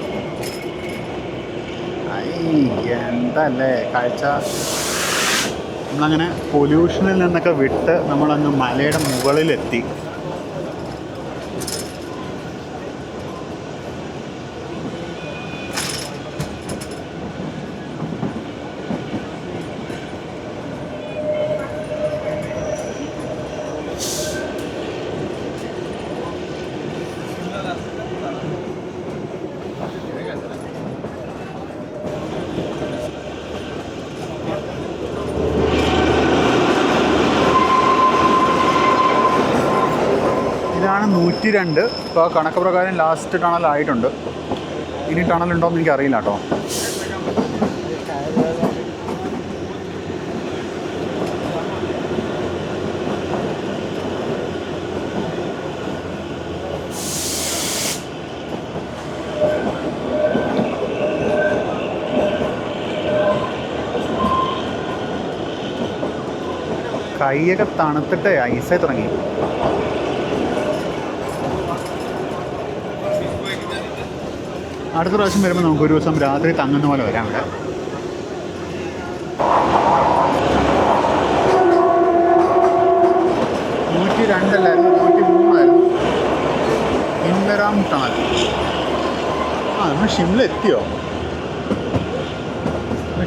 എന്തല്ലേ കാഴ്ച. നമ്മളങ്ങനെ പൊല്യൂഷനിൽ നിന്നൊക്കെ വിട്ട് നമ്മളങ്ങ് മലയുടെ മുകളിലെത്തി. ഇതാണ് 102. ഇപ്പോൾ ആ കണക്ക് പ്രകാരം ലാസ്റ്റ് ടണലായിട്ടുണ്ട്. ഇനി ടണലുണ്ടോയെന്ന് എനിക്കറിയില്ല കേട്ടോ. കൈയൊക്കെ തണുത്തിട്ട് ഐസായി തുടങ്ങി. അടുത്ത പ്രാവശ്യം വരുമ്പോൾ നമുക്കൊരു ദിവസം രാത്രി തങ്ങുന്ന പോലെ വരാം ഇവിടെ. ല്ലായിരുന്നു 103 ഇന്ദരാം ടണൽ. നമ്മൾ ഷിംല എത്തിയോ?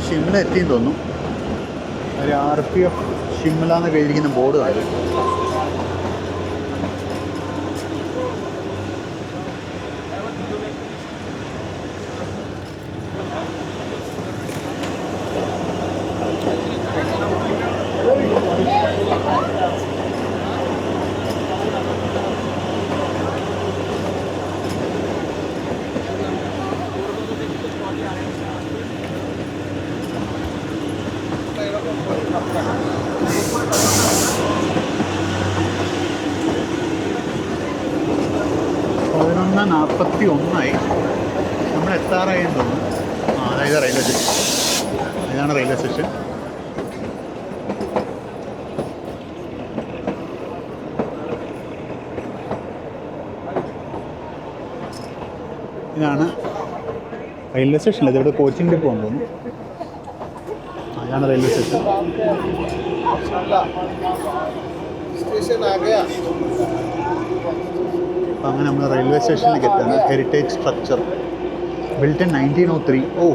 ഷിംല എത്തിയെന്ന് തോന്നുന്നു. ഒരു RPF ഷിംല എന്ന് എഴുതിയിരിക്കുന്ന ബോർഡ് കാണും. .41 നമ്മൾ എത്താറായി എന്ന് തോന്നുന്നു. അതായത് റെയിൽവേ സ്റ്റേഷൻ. ഇതാണ് റെയിൽവേ സ്റ്റേഷൻ. ഇതാണ് റെയിൽവേ സ്റ്റേഷൻ. ഇതിവിടെ കോച്ചിങ് ഡിപ്പോ എന്ന് തോന്നുന്നു. ഇതാണ് റെയിൽവേ സ്റ്റേഷൻ. അപ്പം അങ്ങനെ നമ്മൾ റെയിൽവേ സ്റ്റേഷനിലേക്ക് എത്തുകയാണ്. Heritage structure built in 1903.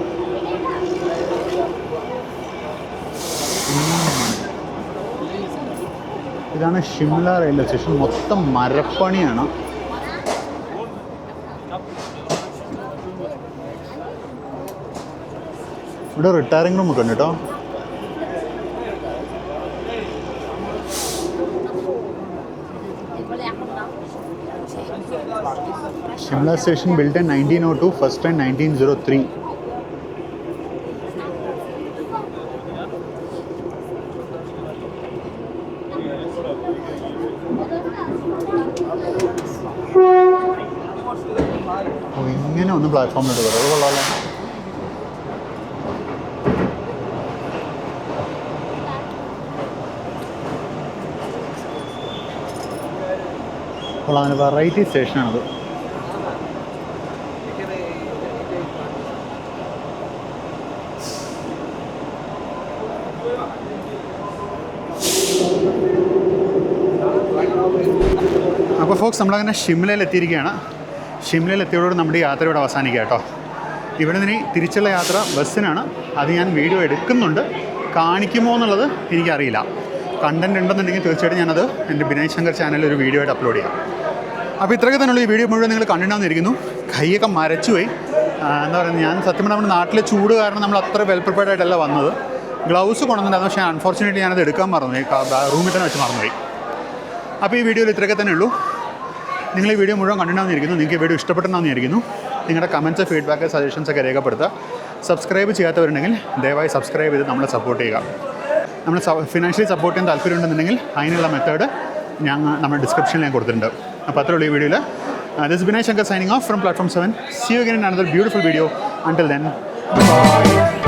ഇതാണ് ഷിംല റെയിൽവേ സ്റ്റേഷൻ. മൊത്തം മരപ്പണിയാണ്. ഇവിടെ റിട്ടയറിംഗ് റൂം ഒക്കെ ഉണ്ട് കേട്ടോ. Shimla station built in 1902, first in 1903. ഇങ്ങനെ ഒന്ന് പ്ലാറ്റ്ഫോമിലോട്ട് വരും. കൊള്ളാമല്ലോ. കൊള്ളാം. വെറൈറ്റി സ്റ്റേഷനാണത്. അപ്പോൾ ഫോക്സ് നമ്മളങ്ങനെ ഷിംലയിൽ എത്തിയിരിക്കുകയാണ്. ഷിംലയിൽ എത്തിയതോടെ നമ്മുടെ യാത്ര ഇവിടെ അവസാനിക്കുക കേട്ടോ. ഇവിടെ നിന്ന് തിരിച്ചുള്ള യാത്ര ബസ്സിനാണ്. അത് ഞാൻ വീഡിയോ എടുക്കുന്നുണ്ട്. കാണിക്കുമോ എന്നുള്ളത് എനിക്കറിയില്ല. കണ്ടൻറ് ഉണ്ടെന്നുണ്ടെങ്കിൽ തീർച്ചയായിട്ടും ഞാനത് എൻ്റെ ബിനയ് ശങ്കർ ചാനലിൽ ഒരു വീഡിയോ ആയിട്ട് അപ്ലോഡ് ചെയ്യാം. അപ്പോൾ ഇത്രയൊക്കെ തന്നെയുള്ള ഈ വീഡിയോ മുഴുവൻ നിങ്ങൾ കണ്ടിട്ടുണ്ടാകുന്നിരിക്കുന്നു. കൈയൊക്കെ മരച്ചുപോയി. എന്താ പറയുക, ഞാൻ സത്യം നമ്മുടെ നാട്ടിലെ ചൂട് കാരണം നമ്മൾ അത്ര വെൽ പ്രിപ്പയർഡ് ആയിട്ടല്ല വന്നത്. ഗ്ലൗസ് കൊണ്ടുവന്നിട്ടുണ്ടായിരുന്നു. പക്ഷേ അൺഫോർച്ചുനേറ്റ്ലി ഞാനത് എടുക്കാൻ മറന്നുപോയി. റൂമിൽ തന്നെ വെച്ച് മറന്നുപോയി. അപ്പോൾ ഈ വീഡിയോയിൽ ഇത്രയൊക്കെ തന്നെ ഉള്ളൂ. നിങ്ങൾ ഈ വീഡിയോ മുഴുവൻ കണ്ടിട്ടുണ്ടാകുന്നിരിക്കുന്നു. നിങ്ങൾക്ക് ഈ വീഡിയോ ഇഷ്ടപ്പെട്ടെന്നാന്നിരിക്കുന്നു. നിങ്ങളുടെ കമൻറ്റ്സ്, ഫീഡ്ബാക്ക്, സജഷൻസൊക്കെ രേഖപ്പെടുത്തുക. സബ്സ്ക്രൈബ് ചെയ്യാത്തവരുണ്ടെങ്കിൽ ദയവായി സബ്സ്ക്രൈബ് ചെയ്ത് നമ്മളെ സപ്പോർട്ട് ചെയ്യുക. നമ്മൾ ഫിനാൻഷ്യലി സപ്പോർട്ട് ചെയ്യാൻ താല്പര്യമുണ്ടെന്നുണ്ടെങ്കിൽ അതിനുള്ള മെത്തേഡ് നമ്മുടെ ഡിസ്ക്രിപ്ഷനിൽ ഞാൻ കൊടുത്തിട്ടുണ്ട്. അപ്പോൾ അത്രേ ഉള്ളൂ ഈ വീഡിയോയിൽ. This is Vinay Shankar signing off from Platform 7. See you again in another beautiful video. Until then, bye.